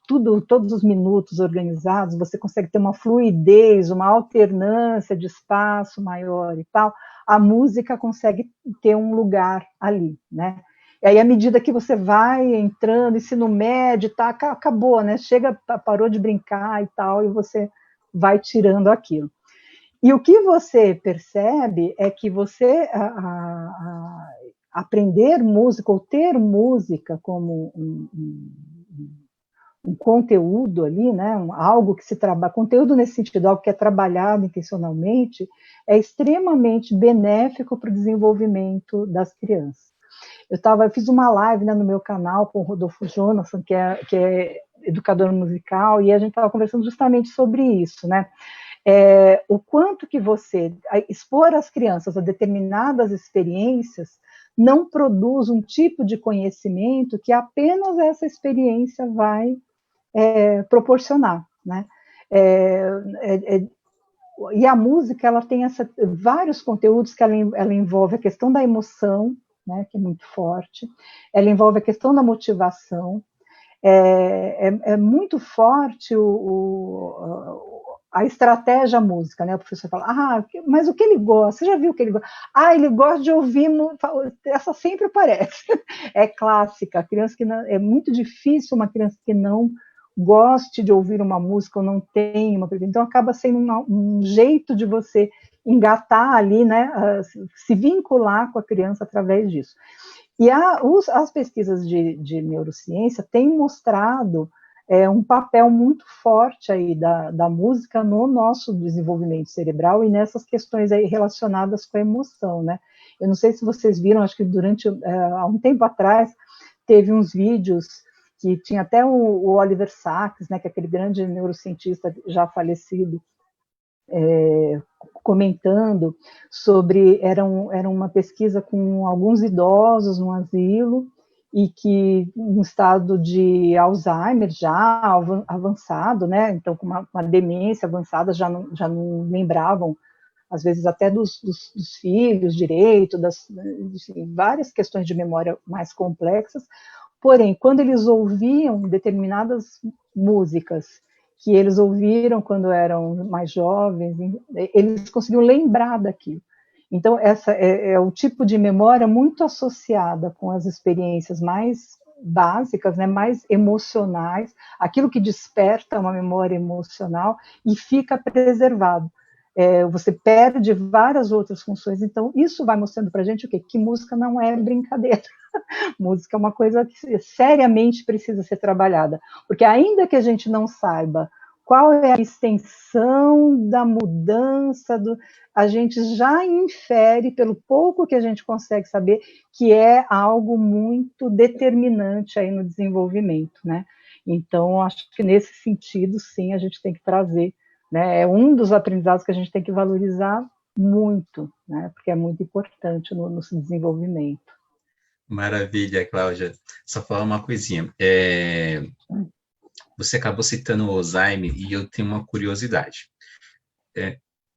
Speaker 4: todos os minutos organizados, você consegue ter uma fluidez, uma alternância de espaço maior e tal, a música consegue ter um lugar ali, né? E aí, à medida que você vai entrando, ensino médio, tá, acabou, né? Parou de brincar e tal, e você vai tirando aquilo. E o que você percebe é que você aprender música, ou ter música como um conteúdo ali, né? Algo que se trabalha, conteúdo nesse sentido, algo que é trabalhado intencionalmente, é extremamente benéfico para o desenvolvimento das crianças. Eu fiz uma live, né, no meu canal com o Rodolfo Jonathan, que é educador musical, e a gente estava conversando justamente sobre isso, né? O quanto que você expor as crianças a determinadas experiências não produz um tipo de conhecimento que apenas essa experiência vai proporcionar, né? E a música, ela tem vários conteúdos que ela envolve a questão da emoção, né, que é muito forte, ela envolve a questão da motivação, é muito forte a estratégia música, né? O professor fala, mas o que ele gosta? Você já viu o que ele gosta? Ele gosta de ouvir, essa sempre aparece, é clássica, a criança que não, é muito difícil uma criança que não goste de ouvir uma música ou não tem uma, então acaba sendo um jeito de você engatar ali, né, se vincular com a criança através disso. E as pesquisas de neurociência têm mostrado um papel muito forte aí da música no nosso desenvolvimento cerebral e nessas questões aí relacionadas com a emoção, né? Eu não sei se vocês viram, acho que há um tempo atrás, teve uns vídeos que tinha até o Oliver Sacks, né, que é aquele grande neurocientista já falecido, comentando sobre, era uma pesquisa com alguns idosos num asilo, e que em estado de Alzheimer já avançado, né, então com uma demência avançada, já não lembravam às vezes até dos filhos, direito, enfim, várias questões de memória mais complexas. Porém, quando eles ouviam determinadas músicas que eles ouviram quando eram mais jovens, eles conseguiam lembrar daquilo. Então, essa é o tipo de memória muito associada com as experiências mais básicas, né, mais emocionais, aquilo que desperta uma memória emocional e fica preservado. Você perde várias outras funções, então isso vai mostrando para a gente o quê? Que música não é brincadeira. Música é uma coisa que seriamente precisa ser trabalhada, porque ainda que a gente não saiba qual é a extensão da mudança, a gente já infere, pelo pouco que a gente consegue saber, que é algo muito determinante aí no desenvolvimento, né? Então, acho que nesse sentido, sim, a gente tem que trazer, né? É um dos aprendizados que a gente tem que valorizar muito, né? Porque é muito importante no desenvolvimento.
Speaker 3: Maravilha, Cláudia. Só falar uma coisinha. Você acabou citando o Alzheimer e eu tenho uma curiosidade.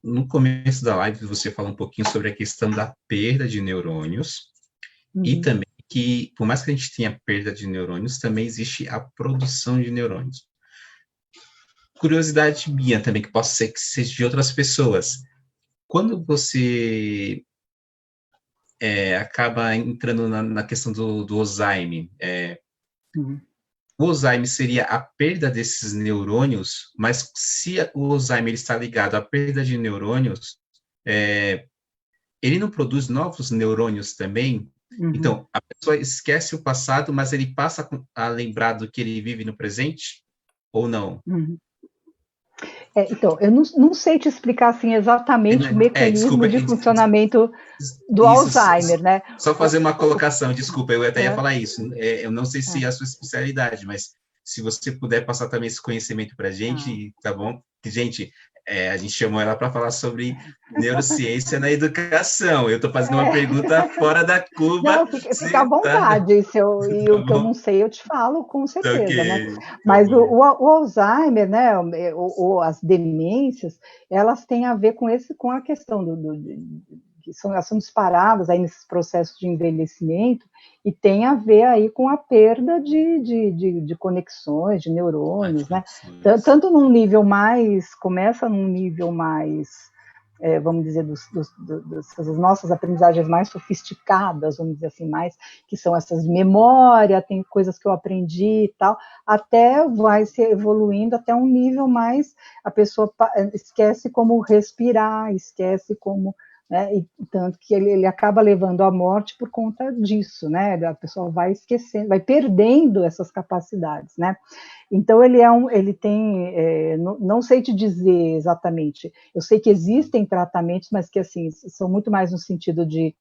Speaker 3: No começo da live, você fala um pouquinho sobre a questão da perda de neurônios e também que, por mais que a gente tenha perda de neurônios, também existe a produção de neurônios. Curiosidade minha também, que possa ser que seja de outras pessoas. Quando você acaba entrando na questão do Alzheimer, o Alzheimer seria a perda desses neurônios, mas se o Alzheimer está ligado à perda de neurônios, ele não produz novos neurônios também? Então, a pessoa esquece o passado, mas ele passa a lembrar do que ele vive no presente? Ou não?
Speaker 4: Então, eu não sei te explicar assim, exatamente o mecanismo
Speaker 3: Desculpa,
Speaker 4: de funcionamento do
Speaker 3: isso,
Speaker 4: Alzheimer, né?
Speaker 3: Só fazer uma colocação, desculpa, eu até ia falar isso. Eu não sei se é a sua especialidade, mas se você puder passar também esse conhecimento para a gente, tá bom? Gente, a gente chamou ela para falar sobre neurociência na educação. Eu estou fazendo uma pergunta fora da curva.
Speaker 4: Não, fica à vontade. O que eu não sei, eu te falo com certeza, né? Mas o Alzheimer, né? Ou as demências, elas têm a ver com a questão que elas são disparadas aí nesses processos de envelhecimento e tem a ver aí com a perda de conexões, de neurônios, né? Tanto num nível começa num nível mais, vamos dizer, das nossas aprendizagens mais sofisticadas, vamos dizer assim, mais, que são essas memórias, tem coisas que eu aprendi e tal, até vai se evoluindo até um nível mais, a pessoa esquece como respirar, esquece como... Né, e tanto que ele acaba levando à morte por conta disso, né? A pessoa vai esquecendo, vai perdendo essas capacidades, né? Então ele tem, não sei te dizer exatamente. Eu sei que existem tratamentos, mas que assim são muito mais no sentido de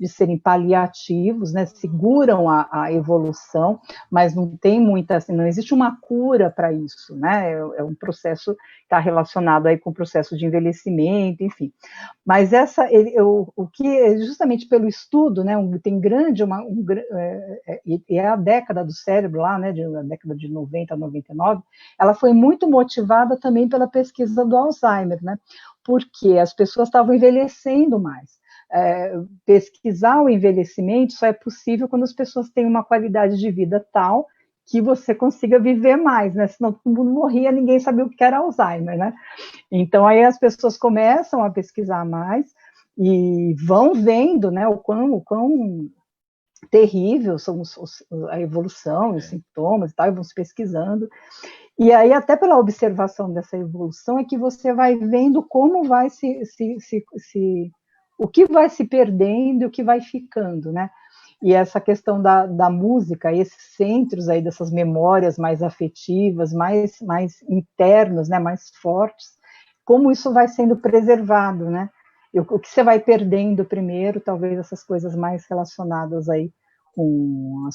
Speaker 4: serem paliativos, né? Seguram a evolução, mas não tem muita, assim, não existe uma cura para isso, né? É um processo que está relacionado aí com o processo de envelhecimento, enfim. Mas o que justamente pelo estudo, né? Tem grande e é a década do cérebro lá, né? A década de 90 a 99, ela foi muito motivada também pela pesquisa do Alzheimer, né? Porque as pessoas estavam envelhecendo mais. Pesquisar o envelhecimento só é possível quando as pessoas têm uma qualidade de vida tal que você consiga viver mais, né? Senão todo mundo morria, ninguém sabia o que era Alzheimer, né? Então aí as pessoas começam a pesquisar mais e vão vendo, né, o quão terrível são a evolução, os sintomas e tal, e vão se pesquisando. E aí, até pela observação dessa evolução, é que você vai vendo como vai o que vai se perdendo e o que vai ficando, né? E essa questão da música, esses centros aí dessas memórias mais afetivas, mais internos, né, mais fortes, como isso vai sendo preservado, né? O que você vai perdendo primeiro, talvez essas coisas mais relacionadas aí com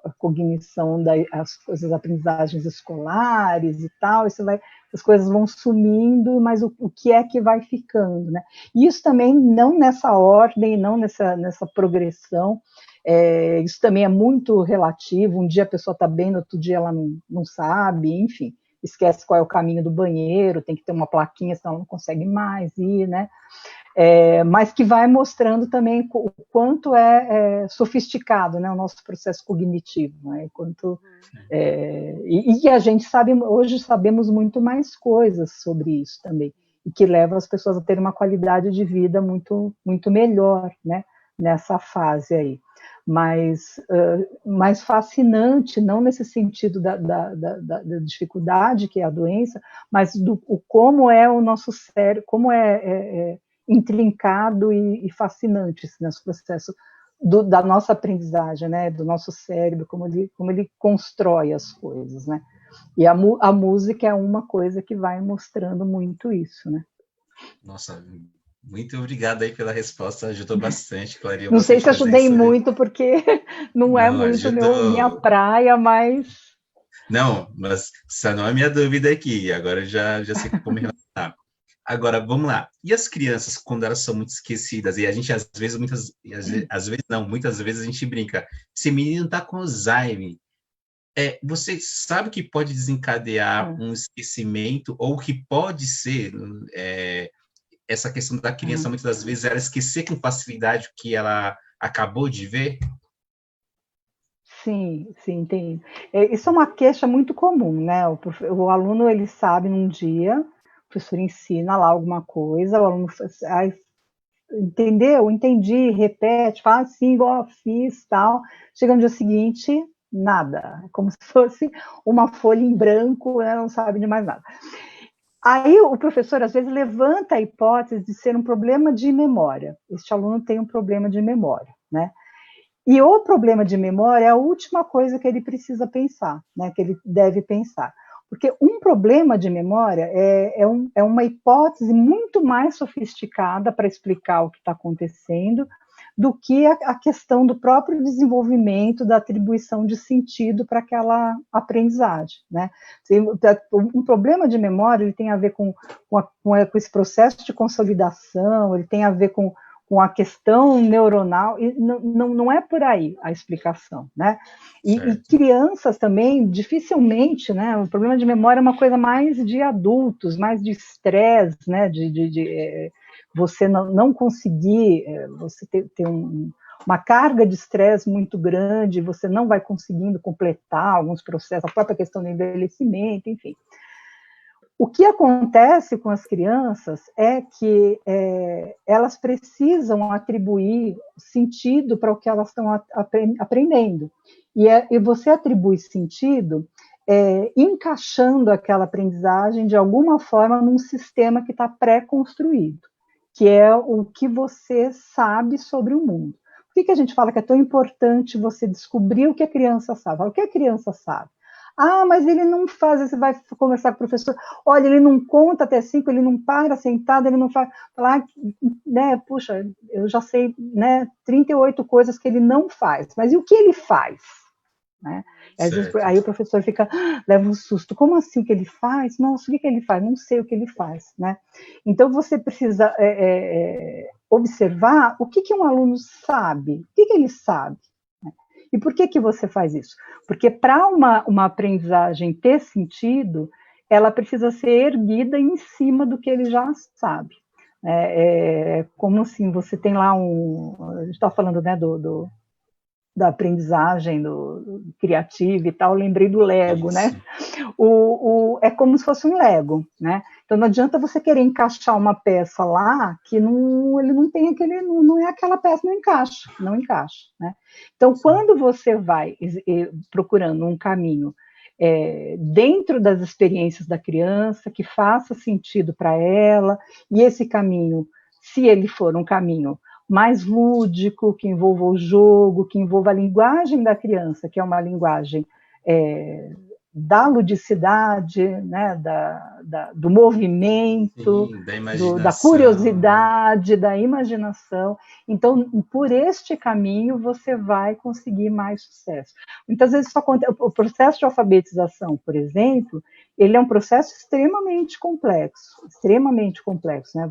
Speaker 4: a cognição, as aprendizagens escolares e tal, as coisas vão sumindo, mas o que é que vai ficando, né? E isso também não nessa ordem, não nessa progressão, isso também é muito relativo, um dia a pessoa está bem, no outro dia ela não sabe, enfim, esquece qual é o caminho do banheiro, tem que ter uma plaquinha, senão não consegue mais ir, né? Mas que vai mostrando também o quanto é sofisticado, né, o nosso processo cognitivo, né, e a gente sabe, hoje sabemos muito mais coisas sobre isso também, e que leva as pessoas a ter uma qualidade de vida muito, muito melhor, né, nessa fase aí. Mas mais fascinante, não nesse sentido da dificuldade que é a doença, mas como é o nosso cérebro, como intrincado e fascinante esse nosso processo da nossa aprendizagem, né, do nosso cérebro, como ele constrói as coisas, né, e a música é uma coisa que vai mostrando muito isso, né.
Speaker 3: Nossa, muito obrigado aí pela resposta, ajudou bastante, clareou
Speaker 4: não sei
Speaker 3: bastante
Speaker 4: se
Speaker 3: minhas
Speaker 4: ajudei
Speaker 3: ideias sobre...
Speaker 4: muito, porque não é
Speaker 3: Não,
Speaker 4: muito minha
Speaker 3: ajudou.
Speaker 4: praia, mas...
Speaker 3: Não, mas essa não é a minha dúvida aqui, agora eu já sei como me relacionar. Agora, vamos lá. E as crianças, quando elas são muito esquecidas, e a gente, às vezes, muitas vezes a gente brinca, esse menino tá com Alzheimer. Você sabe que pode desencadear um esquecimento, ou que pode ser essa questão da criança, muitas das vezes, ela esquecer com facilidade o que ela acabou de ver?
Speaker 4: Sim, sim, tem. Isso é uma queixa muito comum, né? O aluno, ele sabe num dia, o professor ensina lá alguma coisa, o aluno entendeu? Entendi, repete, fala assim, igual fiz, tal. Chega no dia seguinte, nada. É como se fosse uma folha em branco, né? Não sabe de mais nada. Aí o professor, às vezes, levanta a hipótese de ser um problema de memória. Este aluno tem um problema de memória, né? E o problema de memória é a última coisa que ele precisa pensar, né, que ele deve pensar. Porque um problema de memória é uma hipótese muito mais sofisticada para explicar o que está acontecendo do que a questão do próprio desenvolvimento, da atribuição de sentido para aquela aprendizagem, né? Um problema de memória ele tem a ver com esse processo de consolidação, ele tem a ver com a questão neuronal, e não é por aí a explicação, né? E crianças também, dificilmente, né? O problema de memória é uma coisa mais de adultos, mais de estresse, né? Você não conseguir, você ter uma carga de estresse muito grande, você não vai conseguindo completar alguns processos, a própria questão do envelhecimento, enfim. O que acontece com as crianças é que elas precisam atribuir sentido para o que elas estão aprendendo. E você atribui sentido encaixando aquela aprendizagem de alguma forma num sistema que está pré-construído, que é o que você sabe sobre o mundo. Por que a gente fala que é tão importante você descobrir o que a criança sabe? O que a criança sabe? Ah, mas ele não faz, você vai conversar com o professor, olha, ele não conta até 5, ele não para sentado, ele não faz, né, puxa, eu já sei, né, 38 coisas que ele não faz, mas e o que ele faz? Né? Às vezes, aí o professor leva um susto, como assim que ele faz? Nossa, o que ele faz? Não sei o que ele faz, né? Então você precisa observar o que um aluno sabe, o que ele sabe. E por que você faz isso? Porque para uma aprendizagem ter sentido, ela precisa ser erguida em cima do que ele já sabe. Como assim, você tem lá a gente está falando, né, da aprendizagem do criativo e tal, lembrei do Lego, né? É como se fosse um Lego, né? Então não adianta você querer encaixar uma peça lá que ele não tem não é aquela peça, não encaixa, né? Então quando você vai procurando um caminho dentro das experiências da criança que faça sentido para ela, e esse caminho, se ele for um caminho mais lúdico, que envolva o jogo, que envolva a linguagem da criança, que é uma linguagem da ludicidade, né, do movimento, da curiosidade, da imaginação. Então, por este caminho, você vai conseguir mais sucesso. Muitas vezes isso acontece. O processo de alfabetização, por exemplo, ele é um processo extremamente complexo, né?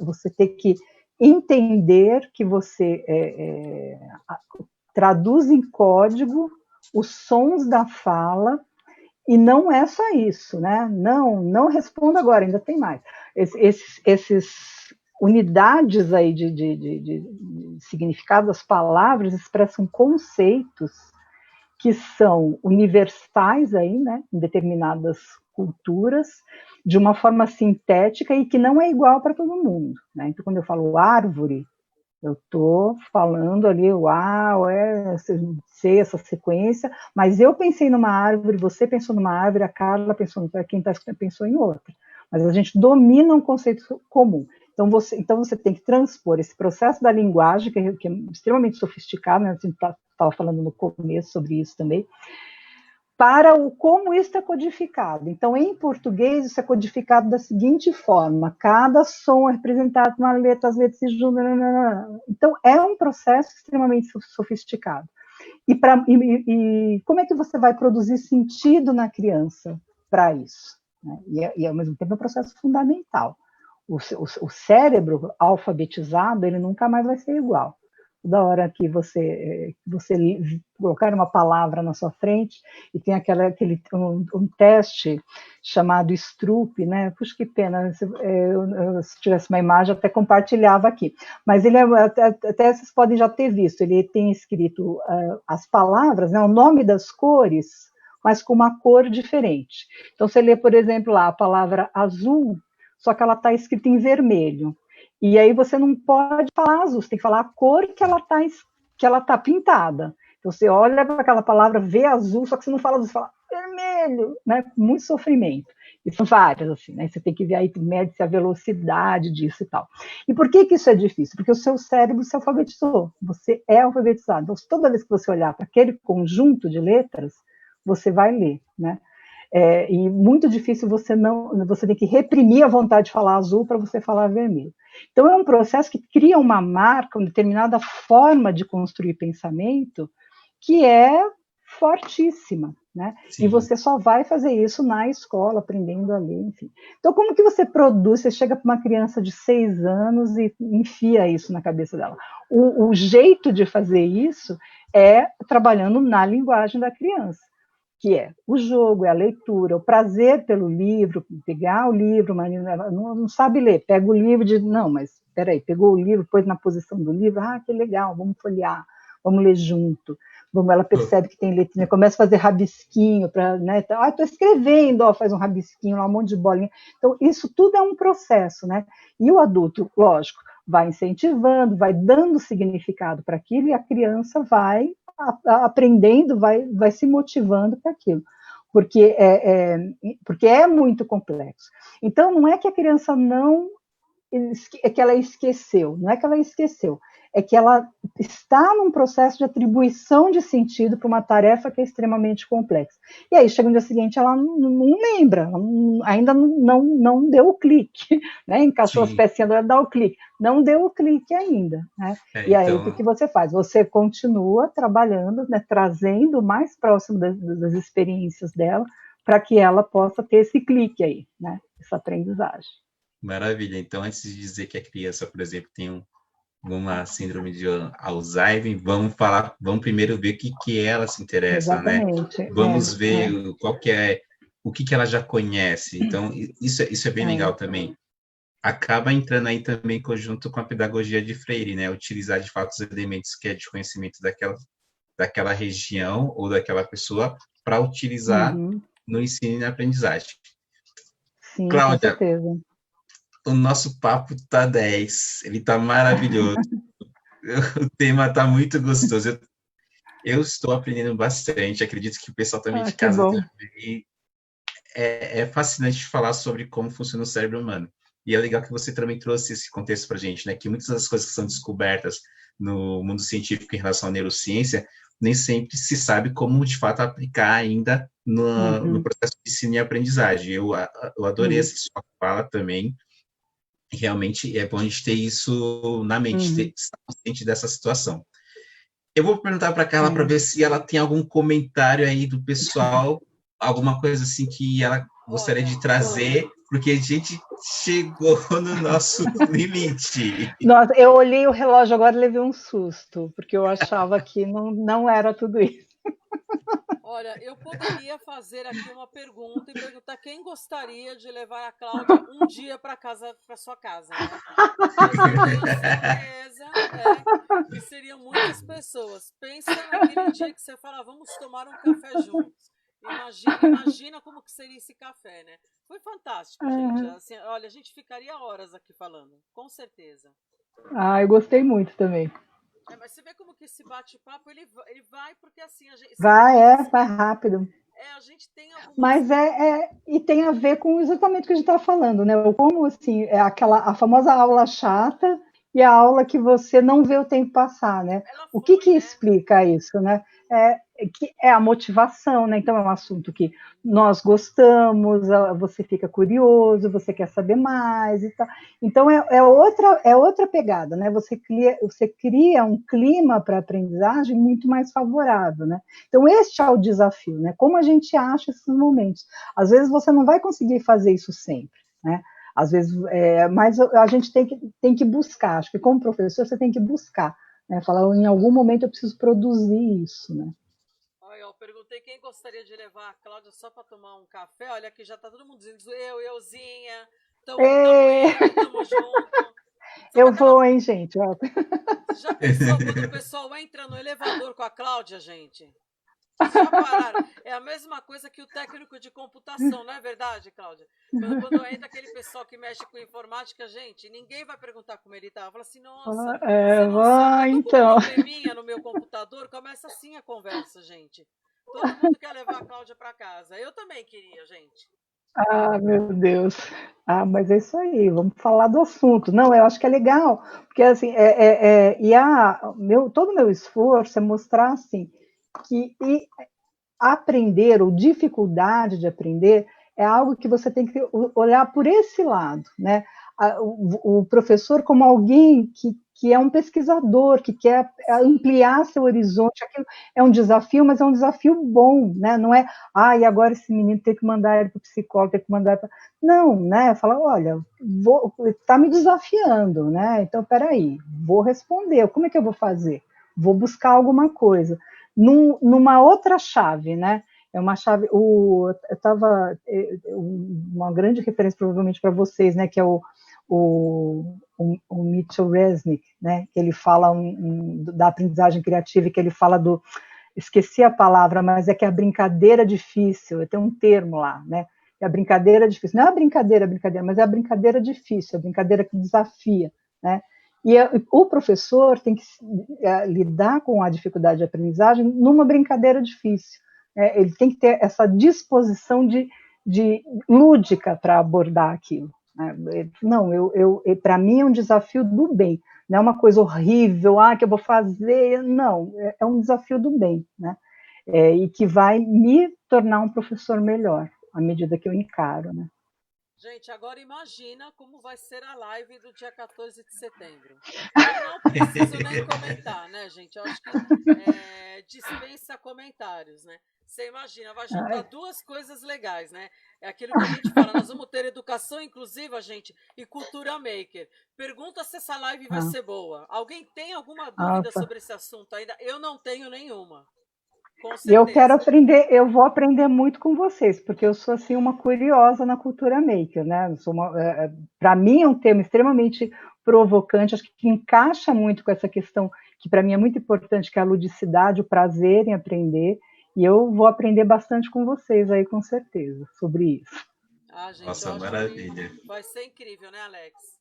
Speaker 4: Você tem que entender que você traduz em código os sons da fala E não é só isso, né? Não respondo agora, ainda tem mais. Esses unidades aí de significado das palavras expressam conceitos que são universais aí, né, em determinadas culturas, de uma forma sintética e que não é igual para todo mundo, né? Então, quando eu falo árvore, eu estou falando ali, uau, sei essa sequência, mas eu pensei numa árvore, você pensou numa árvore, a Carla pensou, quem pensou em outra. Mas a gente domina um conceito comum. Então você tem que transpor esse processo da linguagem, que é extremamente sofisticado, né? A gente estava falando no começo sobre isso também, para como isso é codificado. Então, em português, isso é codificado da seguinte forma: cada som é representado com uma letra, as letras se juntam. Então, é um processo extremamente sofisticado. E como é que você vai produzir sentido na criança para isso? Né? E, ao mesmo tempo, é um processo fundamental. O cérebro alfabetizado, ele nunca mais vai ser igual. Da hora que você colocar uma palavra na sua frente e tem um teste chamado Stroop, né? Puxa, que pena, se tivesse uma imagem, até compartilhava aqui. Mas ele até vocês podem já ter visto, ele tem escrito as palavras, né, o nome das cores, mas com uma cor diferente. Então, você lê, por exemplo, lá a palavra azul, só que ela está escrita em vermelho. E aí você não pode falar azul, você tem que falar a cor que ela tá pintada. Então você olha para aquela palavra, vê azul, só que você não fala azul, você fala vermelho, né? Muito sofrimento. E são várias, assim, né? Você tem que ver aí, mede-se a velocidade disso e tal. E por que isso é difícil? Porque o seu cérebro se alfabetizou, você é alfabetizado. Então, toda vez que você olhar para aquele conjunto de letras, você vai ler, né? E muito difícil você tem que reprimir a vontade de falar azul para você falar vermelho. Então é um processo que cria uma marca, uma determinada forma de construir pensamento que é fortíssima, né? Sim. E você só vai fazer isso na escola, aprendendo a ler, enfim. Então como que você produz? Você chega para uma criança de 6 anos e enfia isso na cabeça dela. O jeito de fazer isso é trabalhando na linguagem da criança, que é o jogo, é a leitura, o prazer pelo livro, pegar o livro, mas não sabe ler, pega o livro e diz, não, mas peraí, pegou o livro, pôs na posição do livro, que legal, vamos folhear, vamos ler junto. Ela percebe que tem letrinha, começa a fazer rabisquinho, né, estou escrevendo, faz um rabisquinho, lá, um monte de bolinha. Então, isso tudo é um processo, né? E o adulto, lógico, vai incentivando, vai dando significado para aquilo, e a criança vai aprendendo, vai se motivando para aquilo, porque é muito complexo. Então, não é que a criança ela esqueceu, não é que ela esqueceu, é que ela está num processo de atribuição de sentido para uma tarefa que é extremamente complexa. E aí, chega no dia seguinte, ela não lembra, ainda não deu o clique, né? Encaixou as pecinhas, dá o clique. Não deu o clique ainda, né? E aí, então... o que você faz? Você continua trabalhando, né, trazendo mais próximo das experiências dela, para que ela possa ter esse clique aí, né? Essa aprendizagem.
Speaker 3: Maravilha. Então, antes de dizer que a criança, por exemplo, tem uma síndrome de Alzheimer, vamos primeiro ver o que ela se interessa, exatamente, né? Vamos ver qual que é, o que ela já conhece. Então, isso é bem legal também. Acaba entrando aí também em conjunto com a pedagogia de Freire, né? Utilizar, de fato, os elementos que é de conhecimento daquela região ou daquela pessoa para utilizar no ensino e na aprendizagem.
Speaker 4: Sim,
Speaker 3: Cláudia,
Speaker 4: com certeza.
Speaker 3: O nosso papo tá 10, ele tá maravilhoso. O tema tá muito gostoso. Eu estou aprendendo bastante, acredito que o pessoal também de casa também. É fascinante falar sobre como funciona o cérebro humano. E é legal que você também trouxe esse contexto para a gente, né? Que muitas das coisas que são descobertas no mundo científico em relação à neurociência, nem sempre se sabe como, de fato, aplicar ainda no processo de ensino e aprendizagem. Eu adorei essa sua fala também. Realmente é bom a gente ter isso na mente, estar consciente dessa situação. Eu vou perguntar para a Carla para ver se ela tem algum comentário aí do pessoal, alguma coisa assim que ela gostaria de trazer, porque a gente chegou no nosso limite.
Speaker 4: Nossa, eu olhei o relógio agora e levei um susto, porque eu achava que não era tudo isso.
Speaker 2: Olha, eu poderia fazer aqui uma pergunta e perguntar quem gostaria de levar a Cláudia um dia para casa, para sua casa, né? Mas eu tenho certeza, que seriam muitas pessoas. Pensa naquele dia que você fala, vamos tomar um café juntos. Imagina como que seria esse café, né? Foi fantástico, gente. Assim, olha, a gente ficaria horas aqui falando, com certeza.
Speaker 4: Eu gostei muito também.
Speaker 2: Mas você vê como que esse bate-papo ele vai porque assim a gente
Speaker 4: Vai rápido.
Speaker 2: a gente tem algumas...
Speaker 4: Mas e tem a ver com exatamente o que a gente está falando, né? Como assim, a famosa aula chata e a aula que você não vê o tempo passar, né? O que explica isso, né? Que é a motivação, né? Então é um assunto que nós gostamos, você fica curioso, você quer saber mais e tal. Então é outra pegada, né? Você cria um clima para a aprendizagem muito mais favorável, né? Então este é o desafio, né? Como a gente acha esses momentos. Às vezes você não vai conseguir fazer isso sempre, né? Às vezes, mas a gente tem que buscar. Acho que como professor você tem que buscar, né? Falar, em algum momento eu preciso produzir isso, né?
Speaker 2: Eu perguntei quem gostaria de levar a Cláudia só para tomar um café. Olha, aqui já está todo mundo dizendo euzinha, tamo junto.
Speaker 4: Eu vou, hein, gente?
Speaker 2: Você já pensou quando o pessoal entra no elevador com a Cláudia, gente? Vocês já pararam? É a mesma coisa que o técnico de computação, não é verdade, Cláudia? Quando entra aquele pessoal que mexe com informática, gente, ninguém vai perguntar como ele tá. Fala assim, nossa, você não sabe,
Speaker 4: então.
Speaker 2: Um probleminha no meu computador, começa assim a conversa, gente. Todo mundo quer levar a Cláudia para casa. Eu também queria, gente.
Speaker 4: Meu Deus. Mas é isso aí, vamos falar do assunto. Não, eu acho que é legal, porque assim, todo o meu esforço é mostrar assim, que aprender, ou dificuldade de aprender, é algo que você tem que olhar por esse lado, né? O professor como alguém que é um pesquisador, que quer ampliar seu horizonte. Aquilo é um desafio, mas é um desafio bom, né? Não é, e agora esse menino tem que mandar ele para o psicólogo, tem que mandar ele Não, né? Fala, olha, está me desafiando, né? Então, peraí, vou responder, como é que eu vou fazer? Vou buscar alguma coisa. Numa outra chave, né? É uma chave, eu estava, uma grande referência provavelmente para vocês, né? Que é o Mitchell Resnick, né? Que ele fala da aprendizagem criativa, que ele fala esqueci a palavra, mas é que a brincadeira difícil, tem um termo lá, né? Que a brincadeira difícil, não é a brincadeira, mas é a brincadeira difícil, a brincadeira que desafia, né? E o professor tem que lidar com a dificuldade de aprendizagem numa brincadeira difícil. Ele tem que ter essa disposição de lúdica para abordar aquilo. Não, para mim é um desafio do bem, não é uma coisa horrível, que eu vou fazer, não, é um desafio do bem, né? E que vai me tornar um professor melhor, à medida que eu encaro, né?
Speaker 2: Gente, agora imagina como vai ser a live do dia 14 de setembro. Eu não preciso nem comentar, né, gente? Eu acho que dispensa comentários, né? Você imagina, vai juntar duas coisas legais, né? É aquilo que a gente fala, nós vamos ter educação inclusiva, gente, e cultura maker. Pergunta se essa live vai ser boa. Alguém tem alguma dúvida sobre esse assunto ainda? Eu não tenho nenhuma.
Speaker 4: Eu quero aprender, eu vou aprender muito com vocês, porque eu sou assim uma curiosa na cultura maker, né? Para mim é um tema extremamente provocante, acho que encaixa muito com essa questão que para mim é muito importante, que é a ludicidade, o prazer em aprender, e eu vou aprender bastante com vocês aí, com certeza, sobre isso.
Speaker 2: Gente,
Speaker 3: nossa, maravilha.
Speaker 2: Vai ser incrível, né, Alex?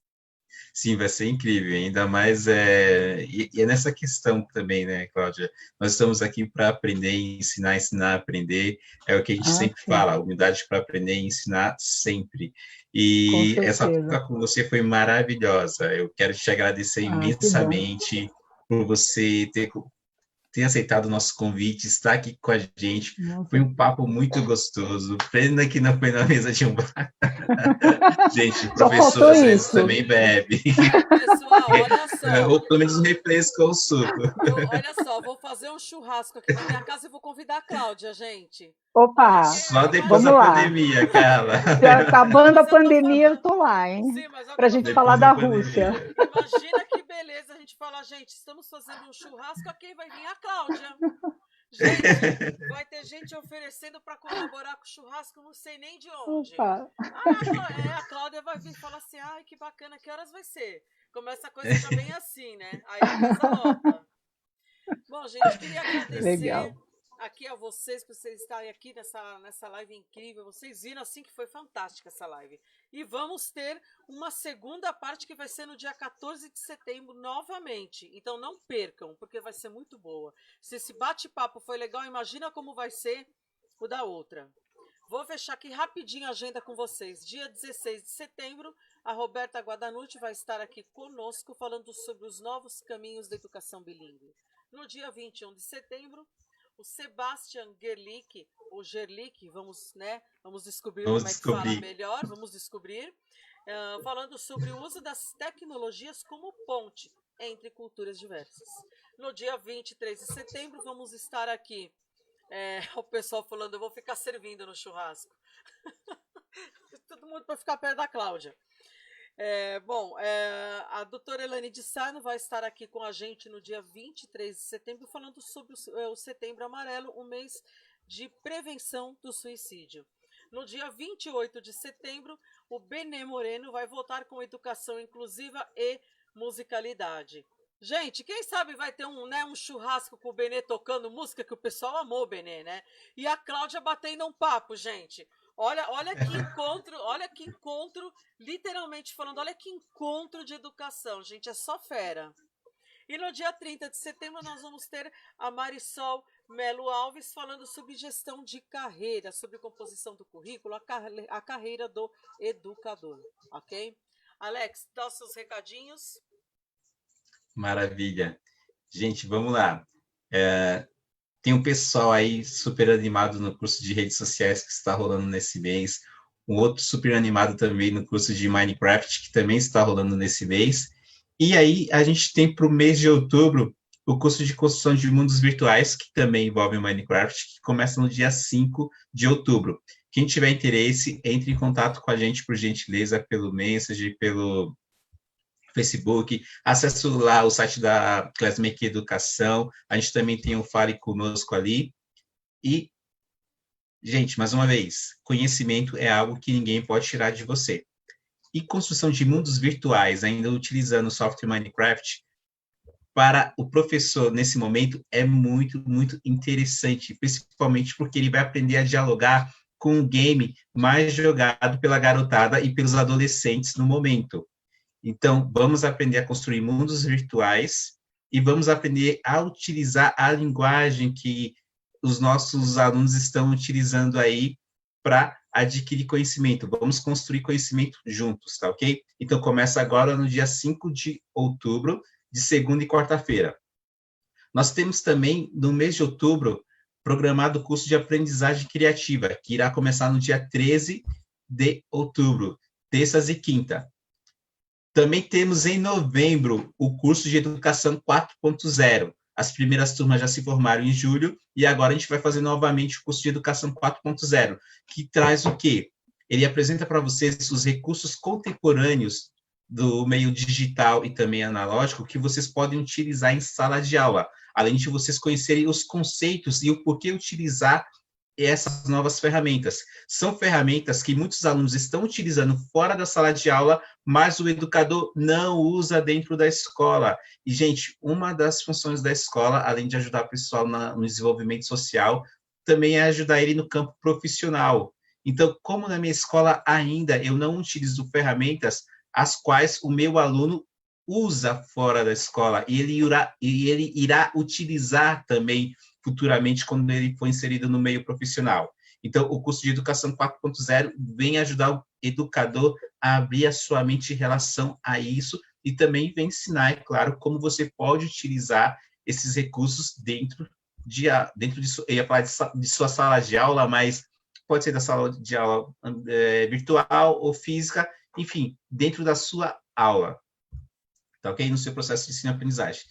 Speaker 3: Sim, vai ser incrível, ainda mais e é nessa questão também, né, Cláudia? Nós estamos aqui para aprender, ensinar a aprender, é o que a gente sempre fala, humildade para aprender e ensinar sempre. E essa troca com você foi maravilhosa, eu quero te agradecer imensamente por você ter aceitado o nosso convite, estar aqui com a gente. Nossa. Foi um papo muito gostoso. Pena que não foi na mesa de um bar. Gente, professor às vezes também bebe.
Speaker 2: Pessoal, olha só.
Speaker 3: Ou pelo menos refresca o suco.
Speaker 2: Olha só, vou fazer um churrasco aqui na minha casa e vou convidar a Cláudia, gente.
Speaker 4: Opa!
Speaker 3: Só depois da pandemia, Carla.
Speaker 4: Acabando a pandemia, eu tô lá, hein? Pra gente falar da Rússia.
Speaker 2: Imagina que beleza a gente falar, gente, estamos fazendo um churrasco, a quem vai vir? A Cláudia. Gente, vai ter gente oferecendo para colaborar com o churrasco, não sei nem de onde.
Speaker 4: Opa.
Speaker 2: A Cláudia vai vir e falar assim, ai, que bacana, que horas vai ser? Começa a coisa já bem assim, né? Aí a casa lota. Bom, gente, queria agradecer
Speaker 4: Legal.
Speaker 2: aqui a vocês por vocês estarem aqui nessa live incrível. Vocês viram assim que foi fantástica essa live. E vamos ter uma segunda parte que vai ser no dia 14 de setembro novamente. Então não percam, porque vai ser muito boa. Se esse bate-papo foi legal, imagina como vai ser o da outra. Vou fechar aqui rapidinho a agenda com vocês. Dia 16 de setembro, a Roberta Guadanucci vai estar aqui conosco falando sobre os novos caminhos da educação bilíngue. No dia 21 de setembro, o Sebastian Gerlich, ou Gerlich, vamos descobrir como é que fala melhor, vamos descobrir, falando sobre o uso das tecnologias como ponte entre culturas diversas. No dia 23 de setembro, vamos estar aqui, o pessoal falando, eu vou ficar servindo no churrasco. Todo mundo para ficar perto da Cláudia. A doutora Elane de Sarno vai estar aqui com a gente no dia 23 de setembro, falando sobre o Setembro Amarelo, o mês de prevenção do suicídio. No dia 28 de setembro, o Benê Moreno vai voltar com educação inclusiva e musicalidade. Gente, quem sabe vai ter um churrasco com o Benê tocando música, que o pessoal amou o Benê, né? E a Cláudia batendo um papo, gente. Olha que encontro, literalmente falando, olha que encontro de educação, gente, é só fera. E no dia 30 de setembro nós vamos ter a Marisol Melo Alves falando sobre gestão de carreira, sobre composição do currículo, a carreira do educador, ok? Alex, dá os seus recadinhos.
Speaker 3: Maravilha. Gente, vamos lá. Tem um pessoal aí super animado no curso de redes sociais que está rolando nesse mês. Um outro super animado também no curso de Minecraft, que também está rolando nesse mês. E aí, a gente tem para o mês de outubro o curso de construção de mundos virtuais, que também envolve Minecraft, que começa no dia 5 de outubro. Quem tiver interesse, entre em contato com a gente, por gentileza, pelo Messenger, pelo Facebook, acesse lá o site da Classmaker Educação, a gente também tem o Fale Conosco ali. E, gente, mais uma vez, conhecimento é algo que ninguém pode tirar de você. E construção de mundos virtuais, ainda utilizando o software Minecraft, para o professor, nesse momento, é muito, muito interessante, principalmente porque ele vai aprender a dialogar com um game mais jogado pela garotada e pelos adolescentes no momento. Então, vamos aprender a construir mundos virtuais e vamos aprender a utilizar a linguagem que os nossos alunos estão utilizando aí para adquirir conhecimento. Vamos construir conhecimento juntos, tá ok? Então, começa agora no dia 5 de outubro, de segunda e quarta-feira. Nós temos também, no mês de outubro, programado o curso de aprendizagem criativa, que irá começar no dia 13 de outubro, terças e quinta. Também temos em novembro o curso de Educação 4.0. As primeiras turmas já se formaram em julho e agora a gente vai fazer novamente o curso de Educação 4.0, que traz o quê? Ele apresenta para vocês os recursos contemporâneos do meio digital e também analógico que vocês podem utilizar em sala de aula, além de vocês conhecerem os conceitos e o porquê utilizar essas novas ferramentas. São ferramentas que muitos alunos estão utilizando fora da sala de aula, mas o educador não usa dentro da escola. E, gente, uma das funções da escola, além de ajudar o pessoal no desenvolvimento social, também é ajudar ele no campo profissional. Então, como na minha escola ainda eu não utilizo ferramentas as quais o meu aluno usa fora da escola, e ele irá utilizar também futuramente quando ele for inserido no meio profissional. Então, o curso de Educação 4.0 vem ajudar o educador a abrir a sua mente em relação a isso e também vem ensinar, é claro, como você pode utilizar esses recursos dentro de eu ia falar de sua sala de aula, mas pode ser da sala de aula virtual ou física, enfim, dentro da sua aula, tá ok? No seu processo de ensino-aprendizagem.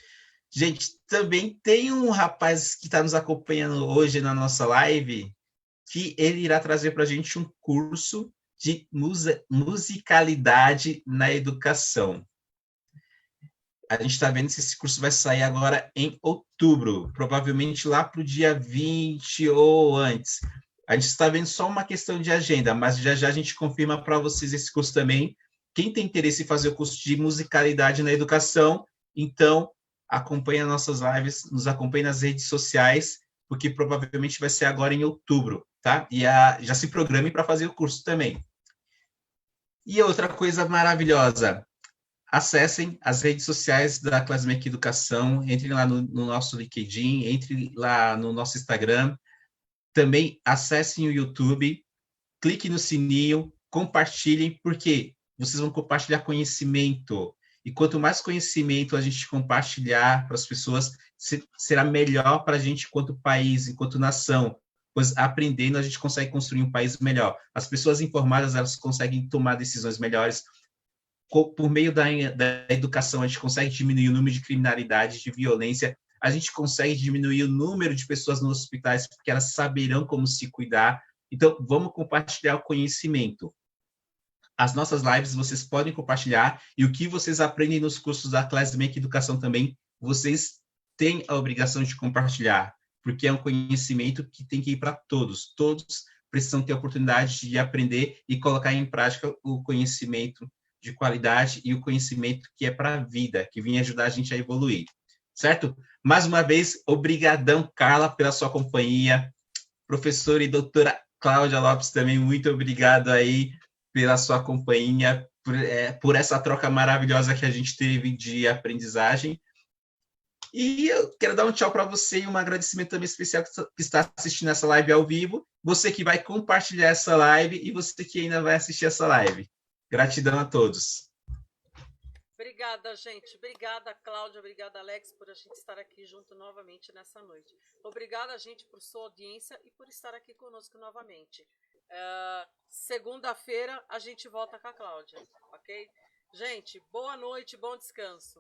Speaker 3: Gente, também tem um rapaz que está nos acompanhando hoje na nossa live, que ele irá trazer para a gente um curso de musicalidade na educação. a gente está vendo se esse curso vai sair agora em outubro, provavelmente lá para o dia 20 ou antes. A gente está vendo só uma questão de agenda, mas já já a gente confirma para vocês esse curso também. Quem tem interesse em fazer o curso de musicalidade na educação, então acompanhe as nossas lives, nos acompanhe nas redes sociais, porque provavelmente vai ser agora em outubro, tá? E já se programe para fazer o curso também. E outra coisa maravilhosa, acessem as redes sociais da Clasmec Educação, entrem lá no nosso LinkedIn, entrem lá no nosso Instagram, também acessem o YouTube, clique no sininho, compartilhem, porque vocês vão compartilhar conhecimento. E quanto mais conhecimento a gente compartilhar para as pessoas, será melhor para a gente enquanto país, enquanto nação. Pois aprendendo a gente consegue construir um país melhor. As pessoas informadas, elas conseguem tomar decisões melhores. Por meio da educação, a gente consegue diminuir o número de criminalidade, de violência, a gente consegue diminuir o número de pessoas nos hospitais, porque elas saberão como se cuidar. Então, vamos compartilhar o conhecimento. As nossas lives vocês podem compartilhar, e o que vocês aprendem nos cursos da Clasmec Educação também, vocês têm a obrigação de compartilhar, porque é um conhecimento que tem que ir para todos. Todos precisam ter a oportunidade de aprender e colocar em prática o conhecimento de qualidade e o conhecimento que é para a vida, que vem ajudar a gente a evoluir, certo? Mais uma vez, obrigadão, Carla, pela sua companhia. Professora e doutora Cláudia Lopes também, muito obrigado aí pela sua companhia, por essa troca maravilhosa que a gente teve de aprendizagem. E eu quero dar um tchau para você e um agradecimento também especial que está assistindo essa live ao vivo, você que vai compartilhar essa live e você que ainda vai assistir essa live. Gratidão a todos.
Speaker 2: Obrigada, gente. Obrigada, Cláudia. Obrigada, Alex, por a gente estar aqui junto novamente nessa noite. Obrigada, gente, por sua audiência e por estar aqui conosco novamente. Segunda-feira a gente volta com a Cláudia, ok? Gente, boa noite, bom descanso.